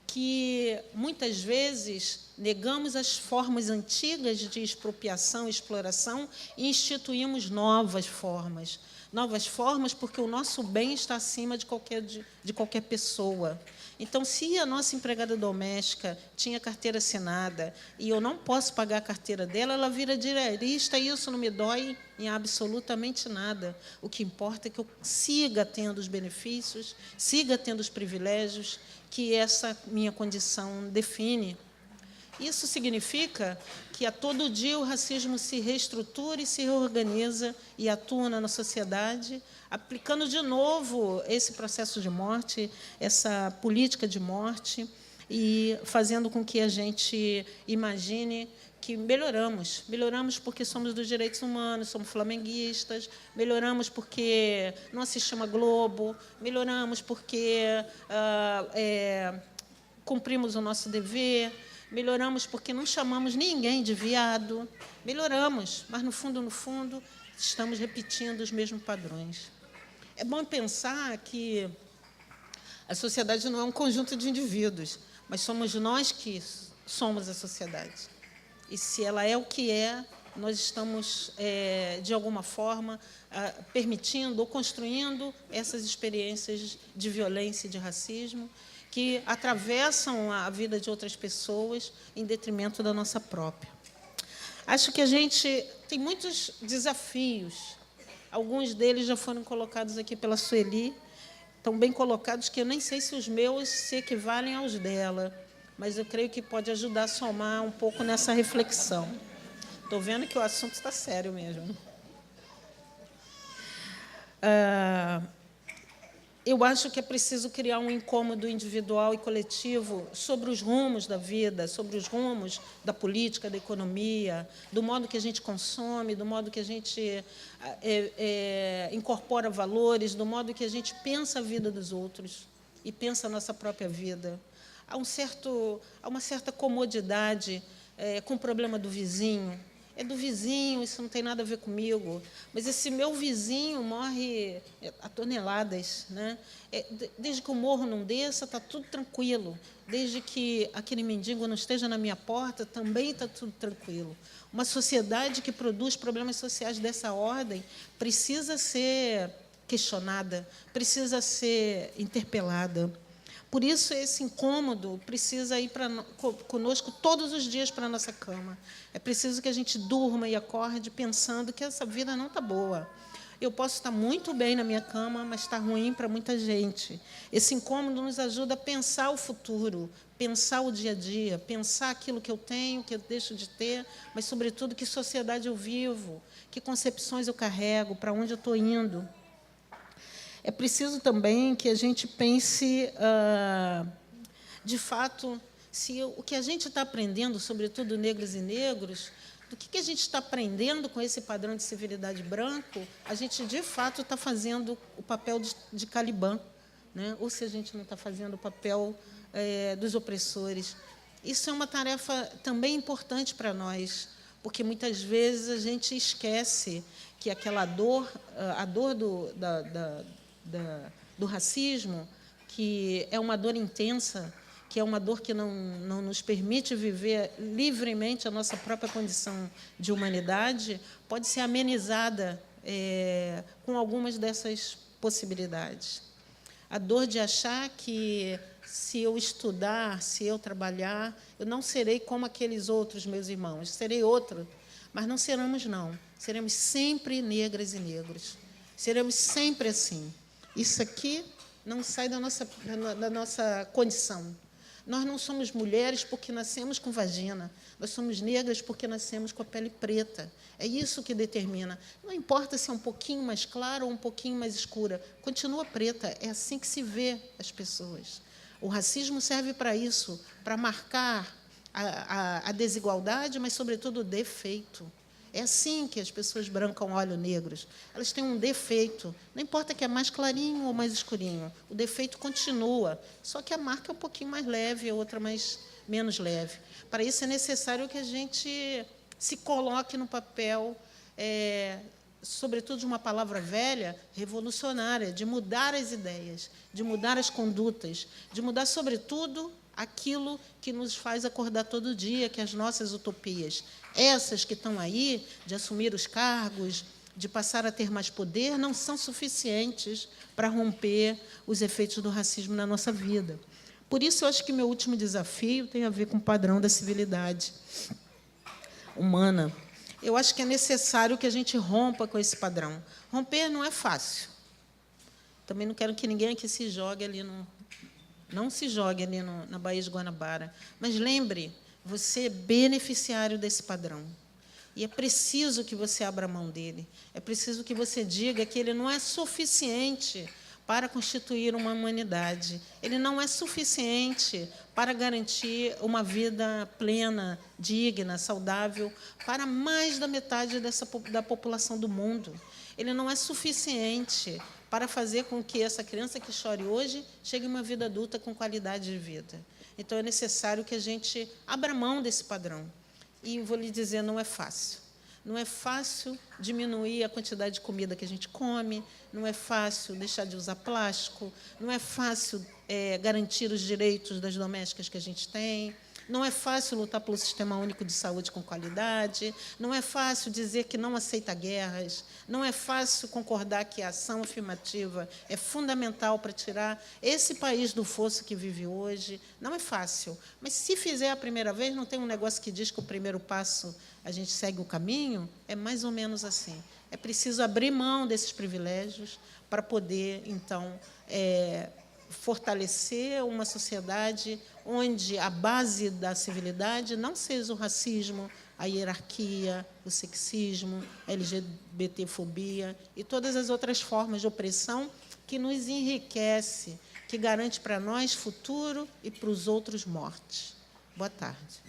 que, muitas vezes, negamos as formas antigas de expropriação e exploração e instituímos novas formas. Novas formas porque o nosso bem está acima de qualquer pessoa. Então, se a nossa empregada doméstica tinha carteira assinada e eu não posso pagar a carteira dela, ela vira diarista e isso não me dói em absolutamente nada. O que importa é que eu siga tendo os benefícios, siga tendo os privilégios que essa minha condição define. Isso significa que, a todo dia, o racismo se reestrutura e se reorganiza e atua na sociedade, aplicando de novo esse processo de morte, essa política de morte, e fazendo com que a gente imagine que melhoramos. Melhoramos porque somos dos direitos humanos, somos flamenguistas, melhoramos porque não assistimos a Globo, melhoramos porque cumprimos o nosso dever, melhoramos porque não chamamos ninguém de viado, melhoramos, mas, no fundo, estamos repetindo os mesmos padrões. É bom pensar que a sociedade não é um conjunto de indivíduos, mas somos nós que somos a sociedade. E, se ela é o que é, nós estamos, de alguma forma, permitindo ou construindo essas experiências de violência e de racismo que atravessam a vida de outras pessoas em detrimento da nossa própria. Acho que a gente tem muitos desafios. Alguns deles já foram colocados aqui pela Sueli, tão bem colocados que eu nem sei se os meus se equivalem aos dela, mas eu creio que pode ajudar a somar um pouco nessa reflexão. Estou vendo que o assunto está sério mesmo. Eu acho que é preciso criar um incômodo individual e coletivo sobre os rumos da vida, sobre os rumos da política, da economia, do modo que a gente consome, do modo que a gente incorpora valores, do modo que a gente pensa a vida dos outros e pensa a nossa própria vida. Há uma certa comodidade com o problema do vizinho é do vizinho, isso não tem nada a ver comigo. Mas esse meu vizinho morre a toneladas, né? Desde que o morro não desça, está tudo tranquilo. Desde que aquele mendigo não esteja na minha porta, também está tudo tranquilo. Uma sociedade que produz problemas sociais dessa ordem precisa ser questionada, precisa ser interpelada. Por isso, esse incômodo precisa ir conosco todos os dias para a nossa cama. É preciso que a gente durma e acorde pensando que essa vida não está boa. Eu posso estar muito bem na minha cama, mas está ruim para muita gente. Esse incômodo nos ajuda a pensar o futuro, pensar o dia a dia, pensar aquilo que eu tenho, que eu deixo de ter, mas, sobretudo, que sociedade eu vivo, que concepções eu carrego, para onde eu estou indo. É preciso também que a gente pense, de fato, se o que a gente está aprendendo, sobretudo negros e negros, do que a gente está aprendendo com esse padrão de civilidade branco, a gente, de fato, está fazendo o papel de Caliban, né? Ou se a gente não está fazendo o papel dos opressores. Isso é uma tarefa também importante para nós, porque, muitas vezes, a gente esquece que aquela dor, a dor do racismo, que é uma dor intensa, que é uma dor que não nos permite viver livremente a nossa própria condição de humanidade, pode ser amenizada com algumas dessas possibilidades. A dor de achar que, se eu estudar, se eu trabalhar, eu não serei como aqueles outros meus irmãos, serei outro, mas não seremos, não. Seremos sempre negras e negros. Seremos sempre assim. Isso aqui não sai da nossa condição. Nós não somos mulheres porque nascemos com vagina. Nós somos negras porque nascemos com a pele preta. É isso que determina. Não importa se é um pouquinho mais clara ou um pouquinho mais escura. Continua preta. É assim que se vê as pessoas. O racismo serve para isso, para marcar a desigualdade, mas, sobretudo, o defeito. É assim que as pessoas brancas olham negros. Elas têm um defeito. Não importa que é mais clarinho ou mais escurinho. O defeito continua. Só que a marca é um pouquinho mais leve, a outra menos leve. Para isso, é necessário que a gente se coloque no papel, sobretudo de uma palavra velha, revolucionária, de mudar as ideias, de mudar as condutas, de mudar, sobretudo, aquilo que nos faz acordar todo dia, que é as nossas utopias. Essas que estão aí, de assumir os cargos, de passar a ter mais poder, não são suficientes para romper os efeitos do racismo na nossa vida. Por isso, eu acho que meu último desafio tem a ver com o padrão da civilidade humana. Eu acho que é necessário que a gente rompa com esse padrão. Romper não é fácil. Também não quero que ninguém aqui se jogue ali Não se jogue ali na Baía de Guanabara. Mas lembre, você é beneficiário desse padrão. E é preciso que você abra mão dele. É preciso que você diga que ele não é suficiente para constituir uma humanidade. Ele não é suficiente para garantir uma vida plena, digna, saudável para mais da metade da população do mundo. Ele não é suficiente para fazer com que essa criança que chore hoje chegue a uma vida adulta com qualidade de vida. Então, é necessário que a gente abra mão desse padrão. E vou lhe dizer, não é fácil. Não é fácil diminuir a quantidade de comida que a gente come, não é fácil deixar de usar plástico, não é fácil garantir os direitos das domésticas que a gente tem, não é fácil lutar pelo Sistema Único de Saúde com qualidade, não é fácil dizer que não aceita guerras, não é fácil concordar que a ação afirmativa é fundamental para tirar esse país do fosso que vive hoje. Não é fácil. Mas, se fizer a primeira vez, não tem um negócio que diz que o primeiro passo a gente segue o caminho? É mais ou menos assim. É preciso abrir mão desses privilégios para poder, então, fortalecer uma sociedade onde a base da civilidade não seja o racismo, a hierarquia, o sexismo, a LGBTfobia e todas as outras formas de opressão que nos enriquece, que garante para nós futuro e para os outros morte. Boa tarde.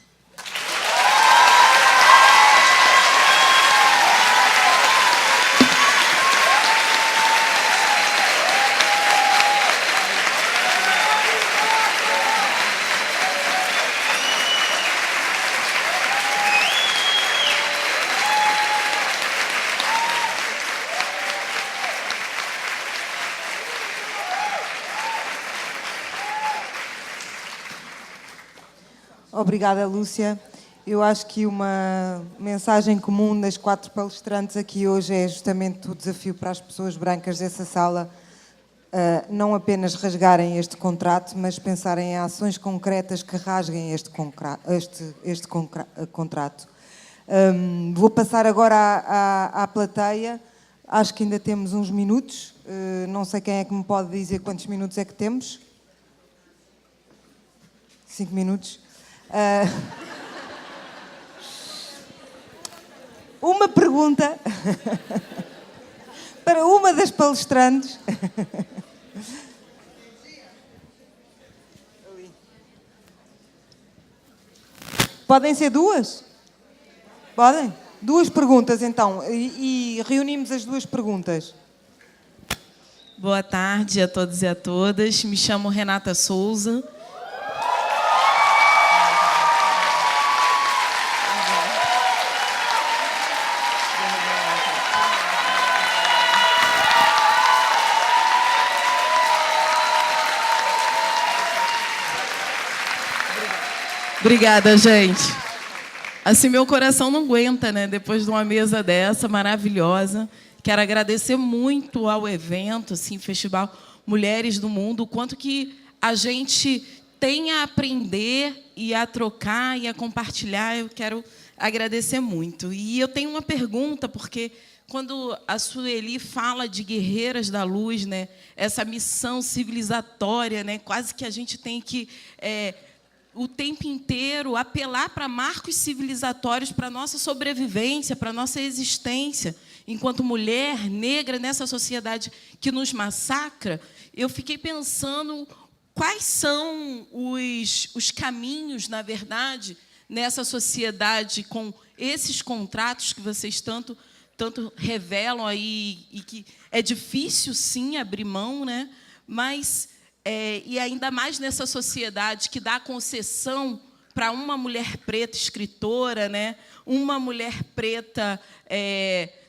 Obrigada, Lúcia. Eu acho que uma mensagem comum das 4 palestrantes aqui hoje é justamente o desafio para as pessoas brancas dessa sala, não apenas rasgarem este contrato, mas pensarem em ações concretas que rasguem este contrato. Vou passar agora à plateia. Acho que ainda temos uns minutos. Não sei quem é que me pode dizer quantos minutos é que temos. 5 minutos. Uma pergunta para uma das palestrantes. Podem ser duas? Podem? 2 perguntas, então, e reunimos as 2 perguntas. Boa tarde a todos e a todas. Me chamo Renata Souza. Obrigada, gente. Assim, meu coração não aguenta, né? Depois de uma mesa dessa, maravilhosa. Quero agradecer muito ao evento, assim, Festival Mulheres do Mundo, o quanto que a gente tem a aprender e a trocar e a compartilhar. Eu quero agradecer muito. E eu tenho uma pergunta, porque quando a Sueli fala de Guerreiras da Luz, né, essa missão civilizatória, né, quase que a gente tem que o tempo inteiro apelar para marcos civilizatórios para a nossa sobrevivência, para a nossa existência. Enquanto mulher negra nessa sociedade que nos massacra, eu fiquei pensando quais são os caminhos, na verdade, nessa sociedade com esses contratos que vocês tanto revelam aí, e que é difícil, sim, abrir mão, né? Mas... e ainda mais nessa sociedade que dá concessão para uma mulher preta escritora, né? Uma mulher preta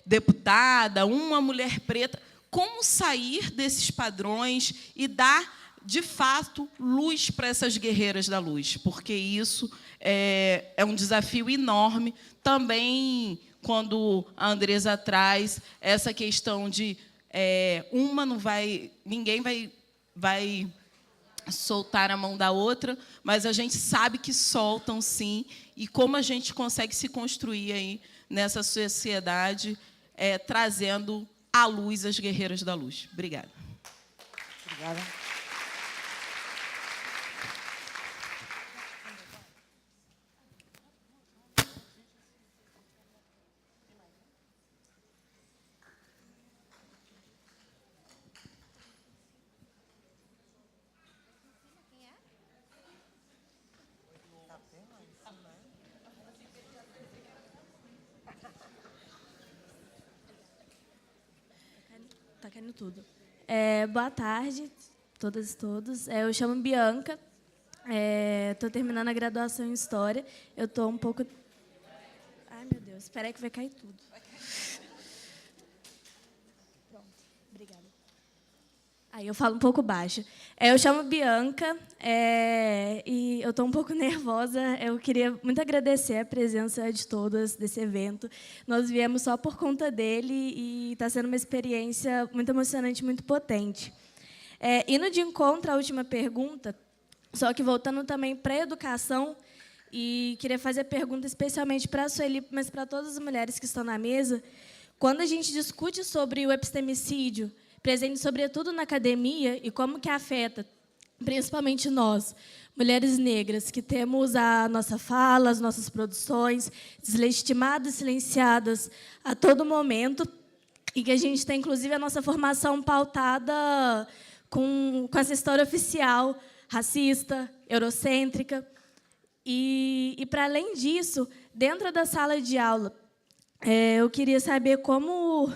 deputada, uma mulher preta. Como sair desses padrões e dar, de fato, luz para essas guerreiras da luz? Porque isso é um desafio enorme. Também, quando a Andresa traz essa questão de ninguém vai soltar a mão da outra, mas a gente sabe que soltam, sim, e como a gente consegue se construir aí nessa sociedade, trazendo à luz as guerreiras da luz. Obrigada. Obrigada. Tá caindo tudo. Boa tarde, todas e todos. Eu chamo Bianca. Estou terminando a graduação em História. Eu estou um pouco... Ai, meu Deus, espera aí que vai cair tudo. Pronto, obrigada. Aí eu falo um pouco baixo. Eu chamo Bianca e eu estou um pouco nervosa. Eu queria muito agradecer a presença de todas desse evento. Nós viemos só por conta dele e está sendo uma experiência muito emocionante, muito potente. Indo de encontro à última pergunta, só que voltando também para a educação, e queria fazer a pergunta especialmente para a Sueli, mas para todas as mulheres que estão na mesa. Quando a gente discute sobre o epistemicídio, presente sobretudo na academia, e como que afeta, principalmente nós, mulheres negras, que temos a nossa fala, as nossas produções deslegitimadas, silenciadas a todo momento, e que a gente tem, inclusive, a nossa formação pautada com essa história oficial, racista, eurocêntrica. E para além disso, dentro da sala de aula, eu queria saber como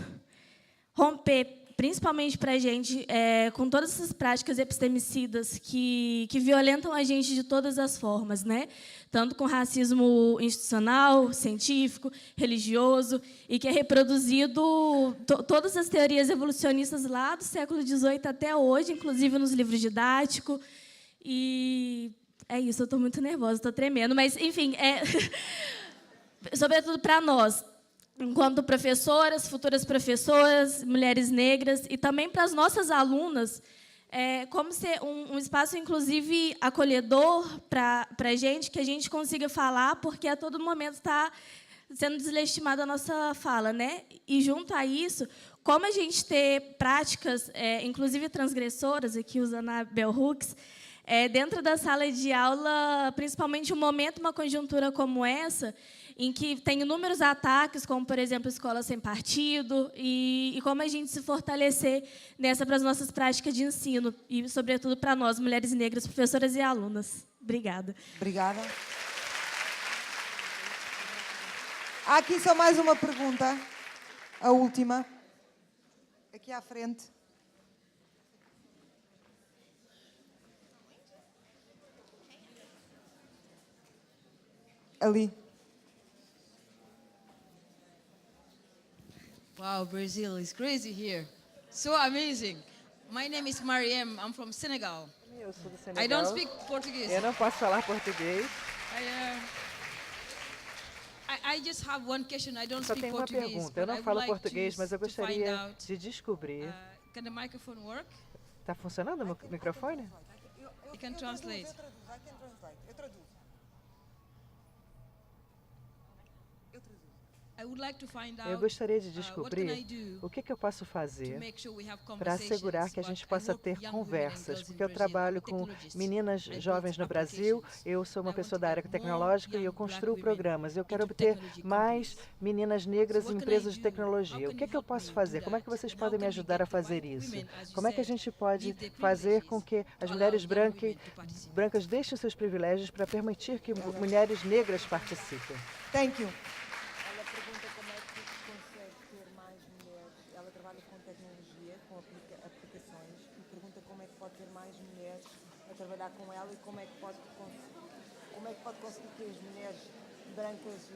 romper, principalmente para a gente, com todas essas práticas epistemicidas que violentam a gente de todas as formas, né? Tanto com racismo institucional, científico, religioso, e que é reproduzido todas as teorias evolucionistas lá do século XVIII até hoje, inclusive nos livros didáticos. E É isso, eu estou muito nervosa, estou tremendo, mas, enfim, sobretudo para nós, enquanto professoras, futuras professoras, mulheres negras, e também para as nossas alunas, como ser um espaço, inclusive, acolhedor para a gente, que a gente consiga falar, porque a todo momento está sendo deslegitimada a nossa fala, né? E, junto a isso, como a gente ter práticas, inclusive transgressoras, aqui usando a Bell Hooks, dentro da sala de aula, principalmente um momento, uma conjuntura como essa, em que tem inúmeros ataques, como, por exemplo, escola sem partido, e como a gente se fortalecer nessa para as nossas práticas de ensino, e, sobretudo, para nós, mulheres negras, professoras e alunas. Obrigada. Obrigada. Há aqui só mais uma pergunta, a última, aqui à frente. Ali. Wow, Brazil is crazy here. So amazing. My name is Mariem. I'm from Senegal. Eu sou do Senegal. I don't speak Portuguese. Eu não posso falar português. I just have one question. I don't Só speak tenho uma Portuguese. pergunta. Eu não falo português, mas eu gostaria de descobrir. Can the microphone work? Está funcionando o microfone? You can translate. Eu traduzo. Eu gostaria de descobrir o que eu posso fazer para assegurar que a gente possa ter conversas, porque eu trabalho com meninas jovens no Brasil, eu sou uma pessoa da área tecnológica e eu construo programas. Eu quero obter mais meninas negras em empresas de tecnologia. O que eu posso fazer? Como é que vocês podem me ajudar a fazer isso? Como é que a gente pode fazer com que as mulheres brancas deixem seus privilégios para permitir que mulheres negras participem? Thank you. Trabalhar com ela e como é que pode conseguir que as mulheres brancas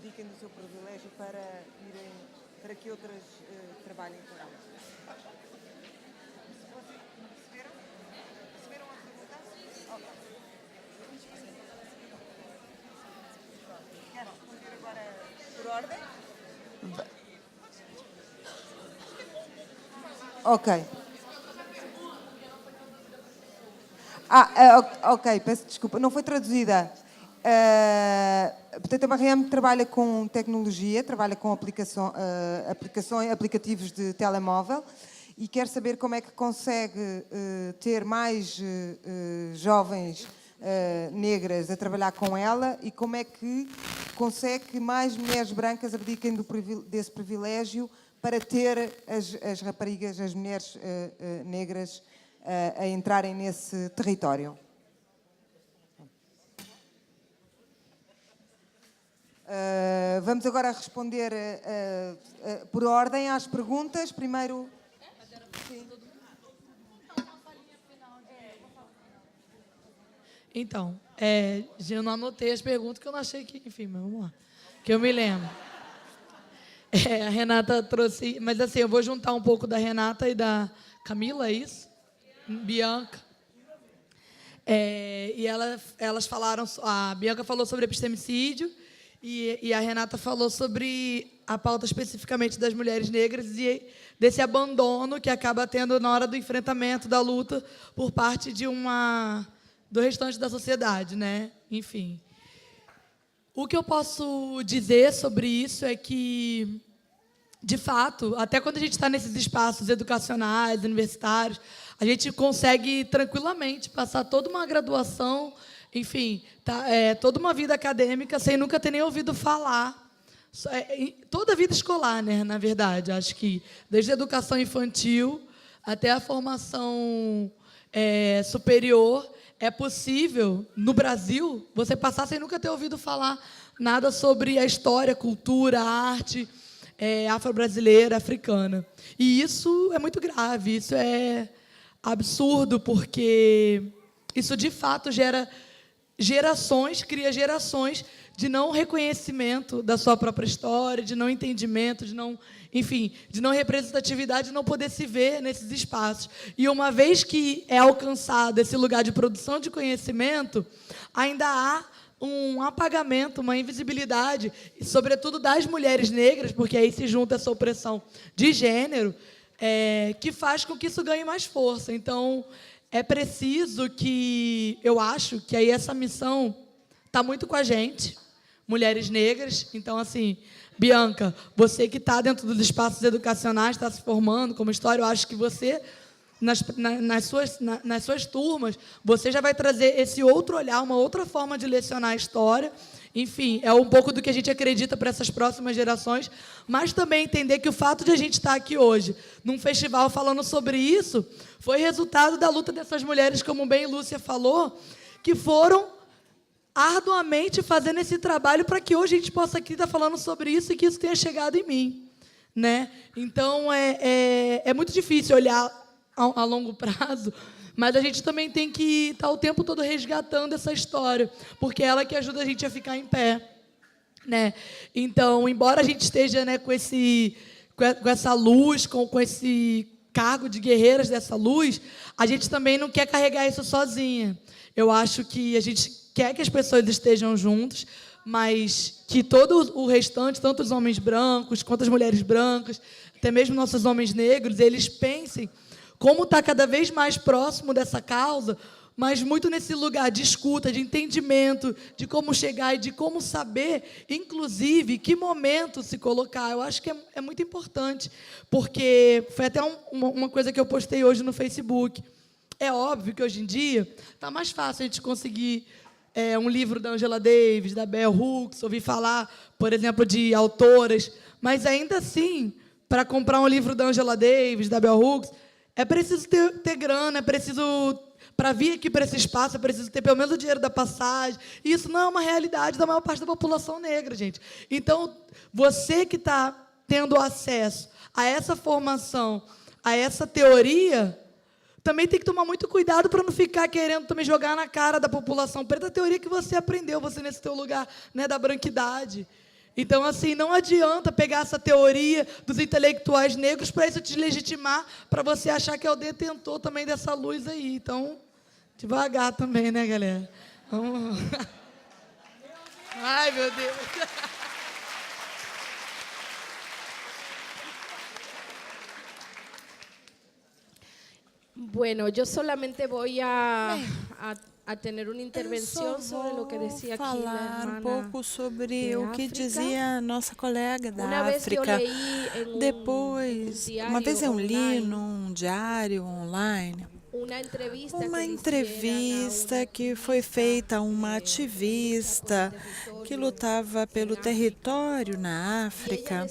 dediquem o seu privilégio para que outras trabalhem com elas. Receberam a pergunta? Ok. Quero responder agora por ordem? Ok. Ok, peço desculpa, não foi traduzida. Portanto, a Mariem trabalha com tecnologia, trabalha com aplicativos de telemóvel e quer saber como é que consegue ter mais jovens negras a trabalhar com ela e como é que consegue que mais mulheres brancas abdiquem desse privilégio para ter as raparigas, as mulheres negras a entrarem nesse território. Vamos agora responder por ordem às perguntas. Primeiro... Sim. Então, eu não anotei as perguntas, que eu não achei que... Enfim, mas vamos lá. Que eu me lembro. A Renata trouxe... Mas, assim, eu vou juntar um pouco da Renata e da Camila, é isso? Bianca. E elas falaram... A Bianca falou sobre epistemicídio e a Renata falou sobre a pauta especificamente das mulheres negras e desse abandono que acaba tendo na hora do enfrentamento, da luta, por parte do restante da sociedade, né? Enfim. O que eu posso dizer sobre isso é que, de fato, até quando a gente está nesses espaços educacionais, universitários, a gente consegue tranquilamente passar toda uma graduação, enfim, toda uma vida acadêmica sem nunca ter nem ouvido falar. Toda a vida escolar, né, na verdade. Acho que desde a educação infantil até a formação superior, é possível, no Brasil, você passar sem nunca ter ouvido falar nada sobre a história, cultura, arte afro-brasileira, africana. E isso é muito grave, isso é absurdo, porque isso, de fato, gera cria gerações de não reconhecimento da sua própria história, de não entendimento, de não, enfim, de não representatividade, de não poder se ver nesses espaços. E uma vez que é alcançado esse lugar de produção de conhecimento, ainda há um apagamento, uma invisibilidade, e sobretudo das mulheres negras, porque aí se junta essa opressão de gênero, que faz com que isso ganhe mais força. Então, é preciso que, eu acho que aí essa missão está muito com a gente, mulheres negras. Então, assim, Bianca, você que está dentro dos espaços educacionais, está se formando como história, eu acho que você, nas suas turmas, você já vai trazer esse outro olhar, uma outra forma de lecionar a história. Enfim, é um pouco do que a gente acredita para essas próximas gerações, mas também entender que o fato de a gente estar aqui hoje, num festival falando sobre isso, foi resultado da luta dessas mulheres, como bem Lúcia falou, que foram arduamente fazendo esse trabalho para que hoje a gente possa aqui estar falando sobre isso e que isso tenha chegado em mim, né? Então, é muito difícil olhar a longo prazo, mas a gente também tem que estar o tempo todo resgatando essa história, porque é ela que ajuda a gente a ficar em pé, né? Então, embora a gente esteja, né, com essa luz, com esse cargo de guerreiras dessa luz, a gente também não quer carregar isso sozinha. Eu acho que a gente quer que as pessoas estejam juntos, mas que todo o restante, tanto os homens brancos quanto as mulheres brancas, até mesmo nossos homens negros, eles pensem como está cada vez mais próximo dessa causa, mas muito nesse lugar de escuta, de entendimento, de como chegar e de como saber, inclusive, que momento se colocar. Eu acho que é muito importante, porque foi até uma coisa que eu postei hoje no Facebook. É óbvio que, hoje em dia, está mais fácil a gente conseguir um livro da Angela Davis, da Bell Hooks, ouvir falar, por exemplo, de autoras, mas, ainda assim, para comprar um livro da Angela Davis, da Bell Hooks, é preciso ter grana, é preciso, para vir aqui para esse espaço, é preciso ter pelo menos o dinheiro da passagem. E isso não é uma realidade da maior parte da população negra, gente. Então, você que está tendo acesso a essa formação, a essa teoria, também tem que tomar muito cuidado para não ficar querendo também jogar na cara da população preta a teoria que você aprendeu, você nesse teu lugar, né, da branquidade. Então, assim, não adianta pegar essa teoria dos intelectuais negros para isso te legitimar, para você achar que é o detentor também dessa luz aí. Então, devagar também, né, galera? Vamos. Ai, meu Deus. Bueno, yo solamente voy a tener una intervención sobre lo que decía aquí la falar hermana pouco sobre o que África. dizia a nossa colega da Una vez yo África. leí en Depois, uma vez eu li num diário online uma entrevista que foi feita a uma ativista que lutava pelo território na África.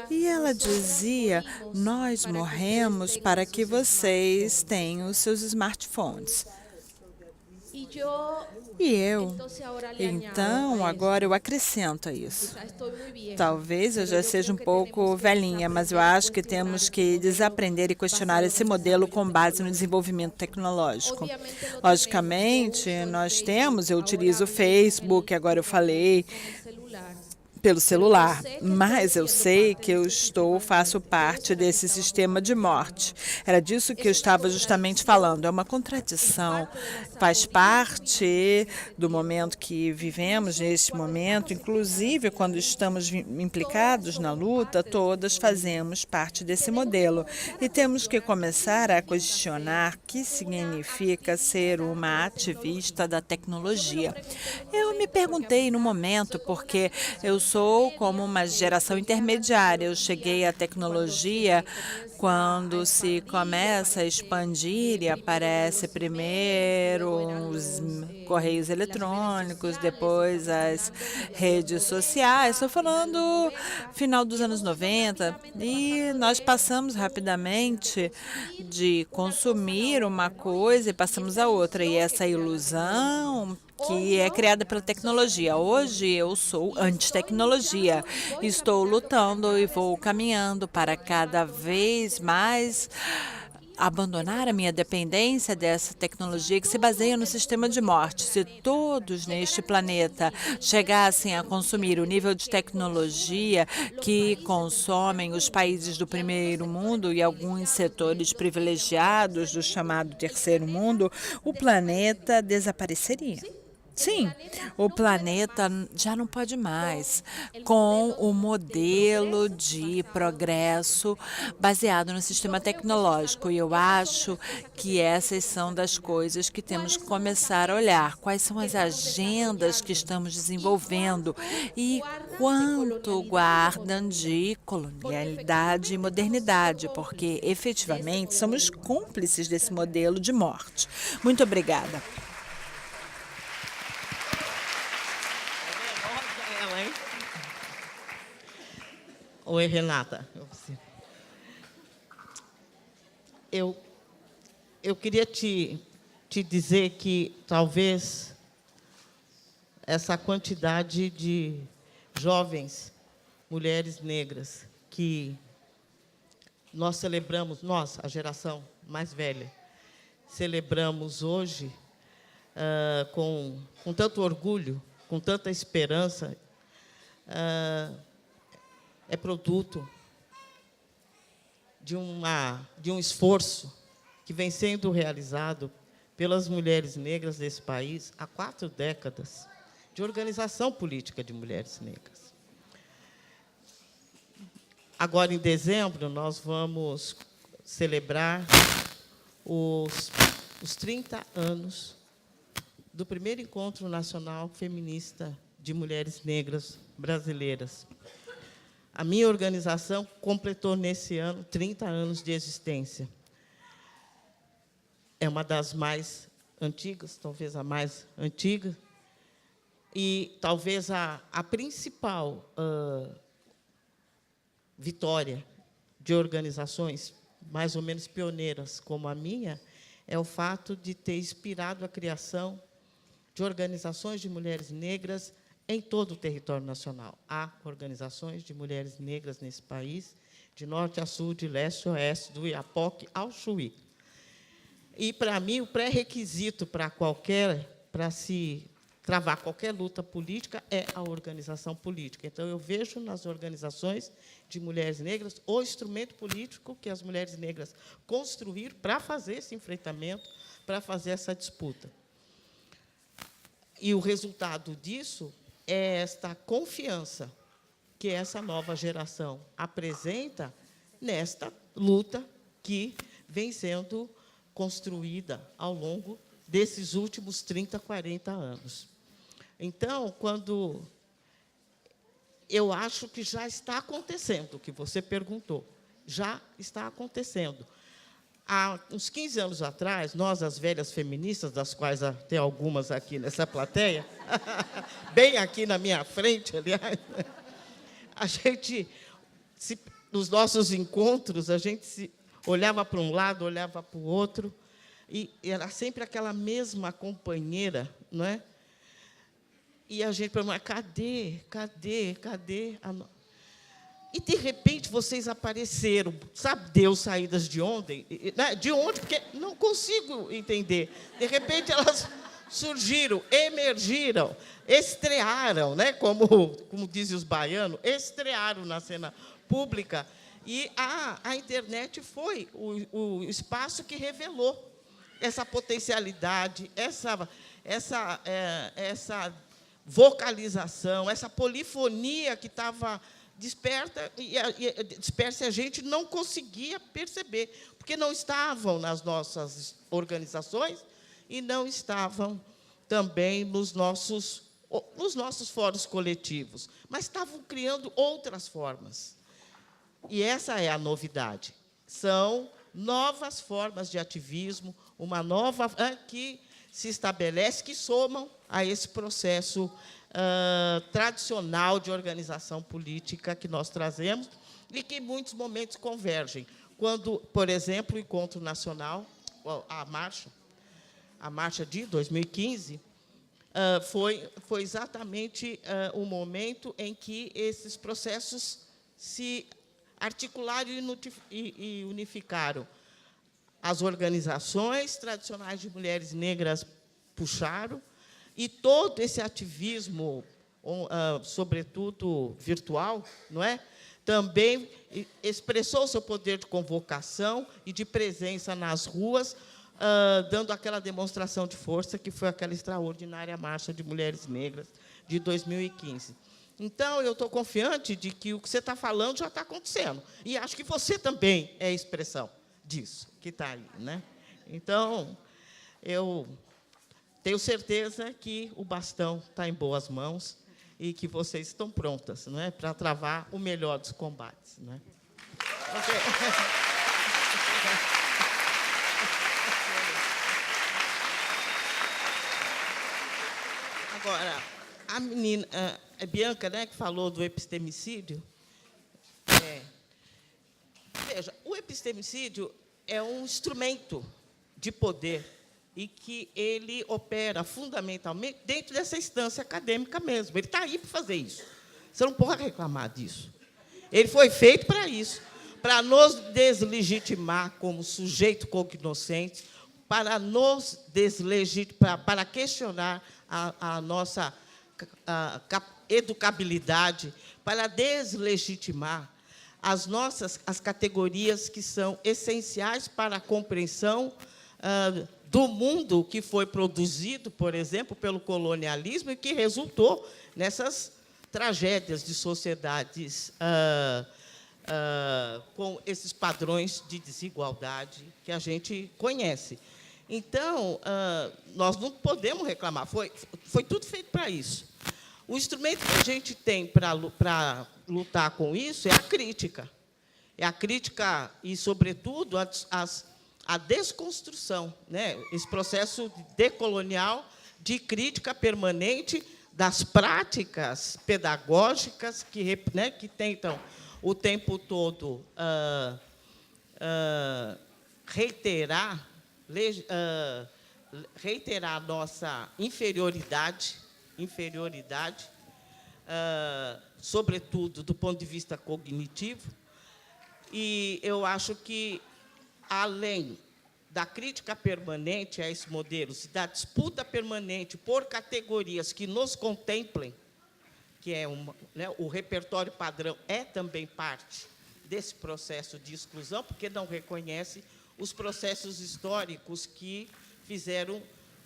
E ela dizia: nós morremos para que vocês tenham os seus smartphones. E eu, então, agora eu acrescento a isso. Talvez eu já seja um pouco velhinha, mas eu acho que temos que desaprender e questionar esse modelo com base no desenvolvimento tecnológico. Logicamente, eu utilizo o Facebook, agora eu falei, pelo celular, mas eu sei que faço parte desse sistema de morte. Era disso que eu estava justamente falando. É uma contradição. Faz parte do momento que vivemos neste momento, inclusive quando estamos implicados na luta, todas fazemos parte desse modelo. E temos que começar a questionar o que significa ser uma ativista da tecnologia. Eu me perguntei no momento, porque eu sou como uma geração intermediária. Eu cheguei à tecnologia quando se começa a expandir e aparece primeiro os correios eletrônicos, depois as redes sociais. Estou falando final dos anos 90, e nós passamos rapidamente de consumir uma coisa e passamos a outra. E essa ilusão que é criada pela tecnologia. Hoje eu sou anti-tecnologia. Estou lutando e vou caminhando para cada vez mais abandonar a minha dependência dessa tecnologia que se baseia no sistema de morte. Se todos neste planeta chegassem a consumir o nível de tecnologia que consomem os países do primeiro mundo e alguns setores privilegiados do chamado terceiro mundo, o planeta desapareceria. Sim, o planeta já não pode mais com o modelo de progresso baseado no sistema tecnológico. E eu acho que essas são das coisas que temos que começar a olhar. Quais são as agendas que estamos desenvolvendo e quanto guardam de colonialidade e modernidade, porque efetivamente somos cúmplices desse modelo de morte. Muito obrigada. Oi, Renata. Eu queria te dizer que talvez essa quantidade de jovens mulheres negras que nós celebramos, nós, a geração mais velha, celebramos hoje com tanto orgulho, com tanta esperança, é produto de um esforço que vem sendo realizado pelas mulheres negras desse país há 4 décadas, de organização política de mulheres negras. Agora, em dezembro, nós vamos celebrar os 30 anos do primeiro Encontro Nacional Feminista de Mulheres Negras Brasileiras. A minha organização completou, nesse ano, 30 anos de existência. É uma das mais antigas, talvez a mais antiga, e talvez a principal vitória de organizações mais ou menos pioneiras como a minha é o fato de ter inspirado a criação de organizações de mulheres negras em todo o território nacional. Há organizações de mulheres negras nesse país, de norte a sul, de leste a oeste, do Iapoque ao Chuí. E, para mim, o pré-requisito para se travar qualquer luta política é a organização política. Então, eu vejo nas organizações de mulheres negras o instrumento político que as mulheres negras construíram para fazer esse enfrentamento, para fazer essa disputa. E o resultado disso é esta confiança que essa nova geração apresenta nesta luta que vem sendo construída ao longo desses últimos 30, 40 anos. Então, quando eu acho que já está acontecendo, o que você perguntou, já está acontecendo. Há uns 15 anos atrás, nós, as velhas feministas, das quais tem algumas aqui nessa plateia, bem aqui na minha frente, aliás, a gente, nos nossos encontros, a gente olhava para um lado, olhava para o outro, e era sempre aquela mesma companheira, não é? E a gente perguntava, cadê? E, de repente, vocês apareceram. Sabe Deus saídas de onde? De onde? Porque não consigo entender. De repente, elas surgiram, emergiram, estrearam, né? Como dizem os baianos, estrearam na cena pública. E a internet foi o espaço que revelou essa potencialidade, essa vocalização, essa polifonia que estava dispersa e a gente não conseguia perceber, porque não estavam nas nossas organizações e não estavam também nos nossos fóruns coletivos, mas estavam criando outras formas. E essa é a novidade. São novas formas de ativismo, uma nova que se estabelece, que somam a esse processo tradicional de organização política que nós trazemos e que, em muitos momentos, convergem. Quando, por exemplo, o Encontro Nacional, a marcha de 2015, foi exatamente o momento em que esses processos se articularam e unificaram. as organizações tradicionais de mulheres negras puxaram, e todo esse ativismo, sobretudo virtual, não é? Também expressou seu poder de convocação e de presença nas ruas, dando aquela demonstração de força que foi aquela extraordinária Marcha de Mulheres Negras de 2015. Então, eu estou confiante de que o que você está falando já está acontecendo. E acho que você também é expressão disso, que está aí, né? Então, eu tenho certeza que o bastão está em boas mãos e que vocês estão prontas, não é, para travar o melhor dos combates, não é? Okay. Agora, a menina, a Bianca, né, que falou do epistemicídio, veja, o epistemicídio é um instrumento de poder e que ele opera fundamentalmente dentro dessa instância acadêmica mesmo. Ele está aí para fazer isso. Você não pode reclamar disso. Ele foi feito para isso, para nos deslegitimar como sujeito cognoscente, para nos deslegitimar, para questionar a nossa educabilidade, para deslegitimar as categorias que são essenciais para a compreensão do mundo que foi produzido, por exemplo, pelo colonialismo e que resultou nessas tragédias de sociedades com esses padrões de desigualdade que a gente conhece. Então, nós não podemos reclamar, foi tudo feito para isso. O instrumento que a gente tem para lutar com isso é a crítica. É a crítica e, sobretudo, a desconstrução, né? Esse processo decolonial de crítica permanente das práticas pedagógicas que tentam, o tempo todo, reiterar a nossa inferioridade, sobretudo do ponto de vista cognitivo. E eu acho que, além da crítica permanente a esse modelo, da disputa permanente por categorias que nos contemplem, que é o repertório padrão é também parte desse processo de exclusão, porque não reconhece os processos históricos que fizeram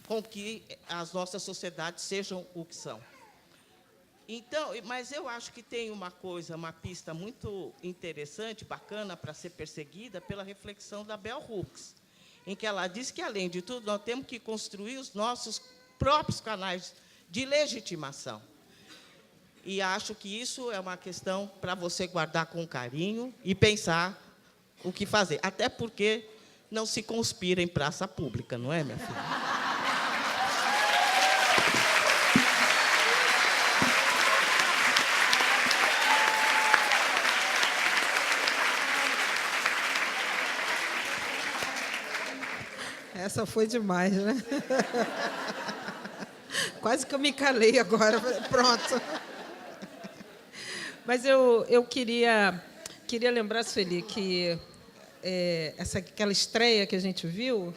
com que as nossas sociedades sejam o que são. Então, mas eu acho que tem uma pista muito interessante, bacana, para ser perseguida pela reflexão da Bell Hooks, em que ela diz que, além de tudo, nós temos que construir os nossos próprios canais de legitimação. E acho que isso é uma questão para você guardar com carinho e pensar o que fazer. Até porque não se conspira em praça pública, não é, minha filha? Essa foi demais, né? Quase que eu me calei agora. Pronto. Mas eu queria lembrar, Sueli, que aquela estreia que a gente viu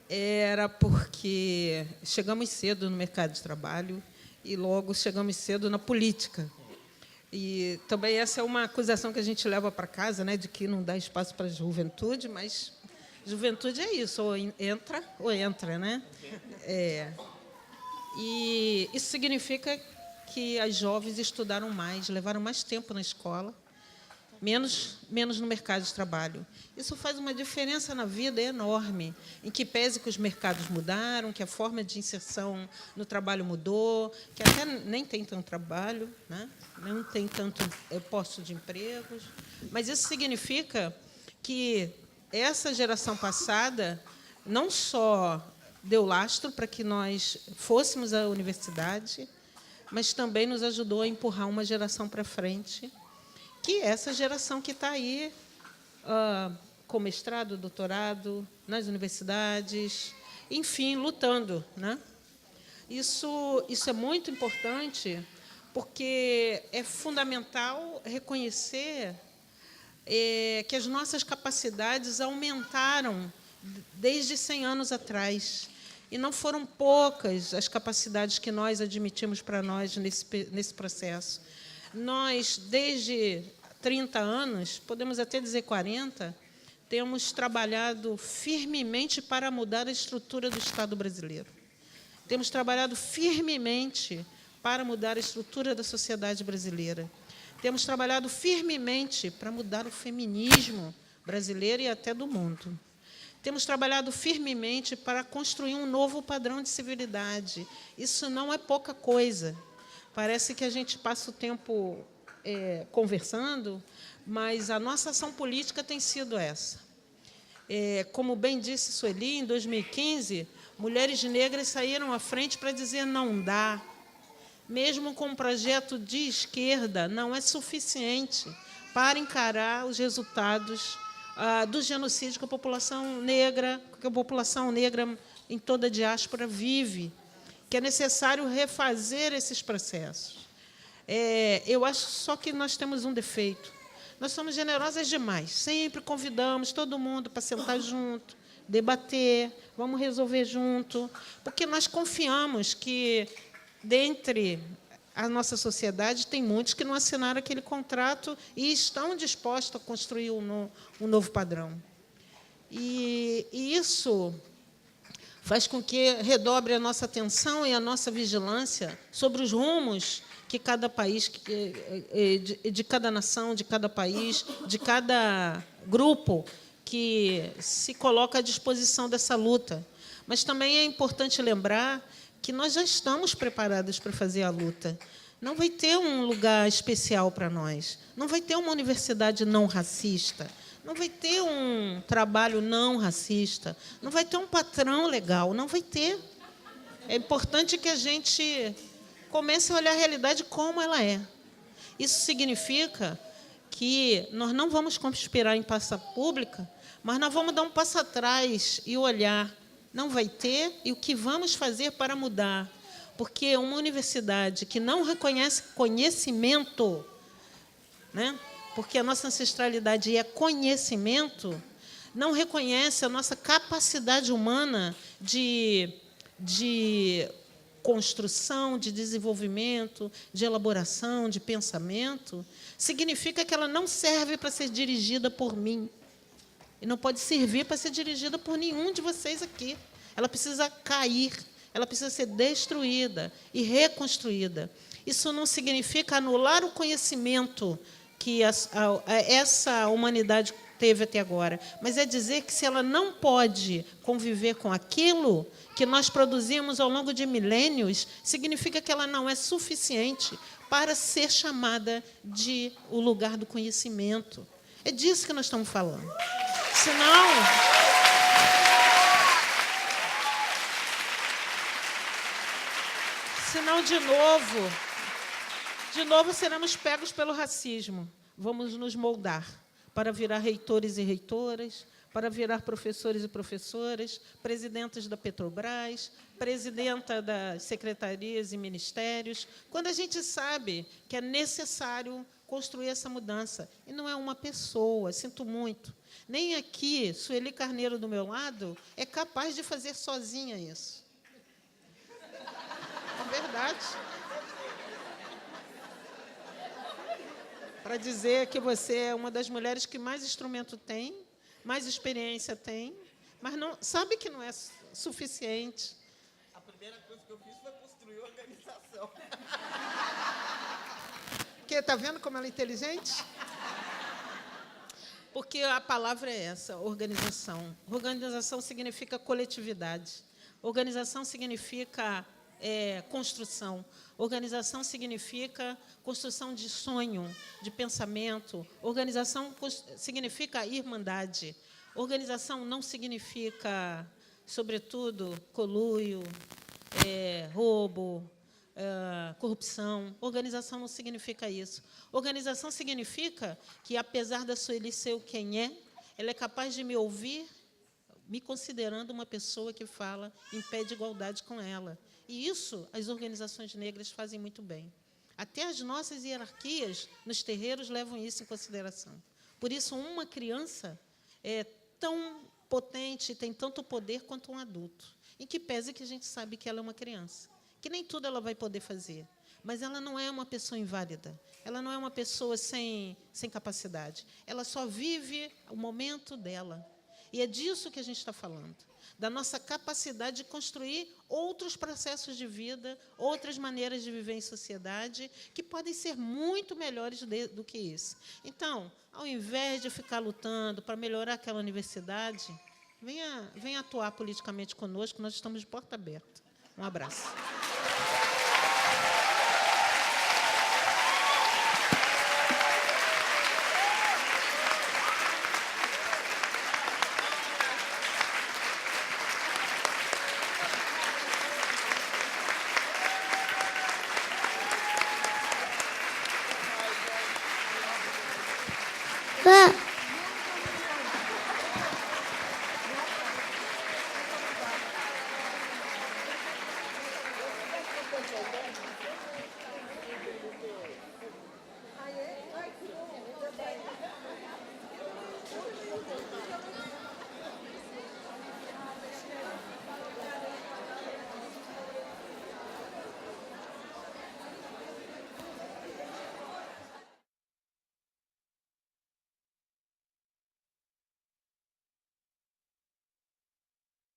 era porque chegamos cedo no mercado de trabalho e logo chegamos cedo na política. E também essa é uma acusação que a gente leva para casa, né, de que não dá espaço para a juventude, mas juventude é isso, ou entra, né? E isso significa que as jovens estudaram mais, levaram mais tempo na escola, menos no mercado de trabalho. Isso faz uma diferença na vida enorme, em que pese que os mercados mudaram, que a forma de inserção no trabalho mudou, que até nem tem tanto trabalho, né? Não tem tanto posto de empregos, mas isso significa que essa geração passada não só deu lastro para que nós fôssemos à universidade, mas também nos ajudou a empurrar uma geração para frente, que é essa geração que está aí com mestrado, doutorado, nas universidades, enfim, lutando, né? Isso é muito importante, porque é fundamental reconhecer que as nossas capacidades aumentaram desde 100 anos atrás. E não foram poucas as capacidades que nós admitimos para nós nesse processo. Nós, desde 30 anos, podemos até dizer 40, temos trabalhado firmemente para mudar a estrutura do Estado brasileiro. Temos trabalhado firmemente para mudar a estrutura da sociedade brasileira. Temos trabalhado firmemente para mudar o feminismo brasileiro e até do mundo. Temos trabalhado firmemente para construir um novo padrão de civilidade. Isso não é pouca coisa. Parece que a gente passa o tempo conversando, mas a nossa ação política tem sido essa. Como bem disse Sueli, em 2015, mulheres negras saíram à frente para dizer não dá. Mesmo com um projeto de esquerda, não é suficiente para encarar os resultados do genocídio que a população negra em toda a diáspora vive, que é necessário refazer esses processos. Eu acho só que nós temos um defeito. Nós somos generosas demais, sempre convidamos todo mundo para sentar junto, debater, vamos resolver junto, porque nós confiamos que, dentre a nossa sociedade, tem muitos que não assinaram aquele contrato e estão dispostos a construir um novo padrão. E isso faz com que redobre a nossa atenção e a nossa vigilância sobre os rumos que cada país, de cada nação, de cada país, de cada grupo que se coloca à disposição dessa luta. Mas também é importante lembrar que nós já estamos preparados para fazer a luta. Não vai ter um lugar especial para nós, não vai ter uma universidade não racista, não vai ter um trabalho não racista, não vai ter um patrão legal, não vai ter. É importante que a gente comece a olhar a realidade como ela é. Isso significa que nós não vamos conspirar em praça pública, mas nós vamos dar um passo atrás e olhar. Não vai ter, e o que vamos fazer para mudar? Porque uma universidade que não reconhece conhecimento, né? Porque a nossa ancestralidade é conhecimento, não reconhece a nossa capacidade humana de construção, de desenvolvimento, de elaboração, de pensamento, significa que ela não serve para ser dirigida por mim. E não pode servir para ser dirigida por nenhum de vocês aqui. Ela precisa cair, ela precisa ser destruída e reconstruída. Isso não significa anular o conhecimento que essa humanidade teve até agora, mas é dizer que, se ela não pode conviver com aquilo que nós produzimos ao longo de milênios, significa que ela não é suficiente para ser chamada de o lugar do conhecimento. É disso que nós estamos falando. Senão, de novo seremos pegos pelo racismo. Vamos nos moldar para virar reitores e reitoras, para virar professores e professoras, presidentas da Petrobras, presidenta das secretarias e ministérios, quando a gente sabe que é necessário construir essa mudança. E não é uma pessoa, sinto muito. Nem aqui, Sueli Carneiro, do meu lado, é capaz de fazer sozinha isso. É verdade. Para dizer que você é uma das mulheres que mais instrumento tem, mais experiência tem, mas não sabe que não é suficiente. A primeira coisa que eu fiz foi construir uma organização. Porque está vendo como ela é inteligente? Porque a palavra é essa, organização. Organização significa coletividade. Organização significa construção. Organização significa construção de sonho, de pensamento. Organização significa irmandade. Organização não significa, sobretudo, conluio, roubo, corrupção. Organização não significa isso. Organização significa que, apesar da Sueli ser quem é, ela é capaz de me ouvir, me considerando uma pessoa que fala em pé de igualdade com ela. E isso as organizações negras fazem muito bem. Até as nossas hierarquias nos terreiros levam isso em consideração. Por isso, uma criança é tão potente, tem tanto poder quanto um adulto. Em que pese que a gente sabe que ela é uma criança, que nem tudo ela vai poder fazer. Mas ela não é uma pessoa inválida, ela não é uma pessoa sem capacidade. Ela só vive o momento dela. E é disso que a gente está falando, da nossa capacidade de construir outros processos de vida, outras maneiras de viver em sociedade, que podem ser muito melhores do que isso. Então, ao invés de ficar lutando para melhorar aquela universidade, venha atuar politicamente conosco, nós estamos de porta aberta. Um abraço.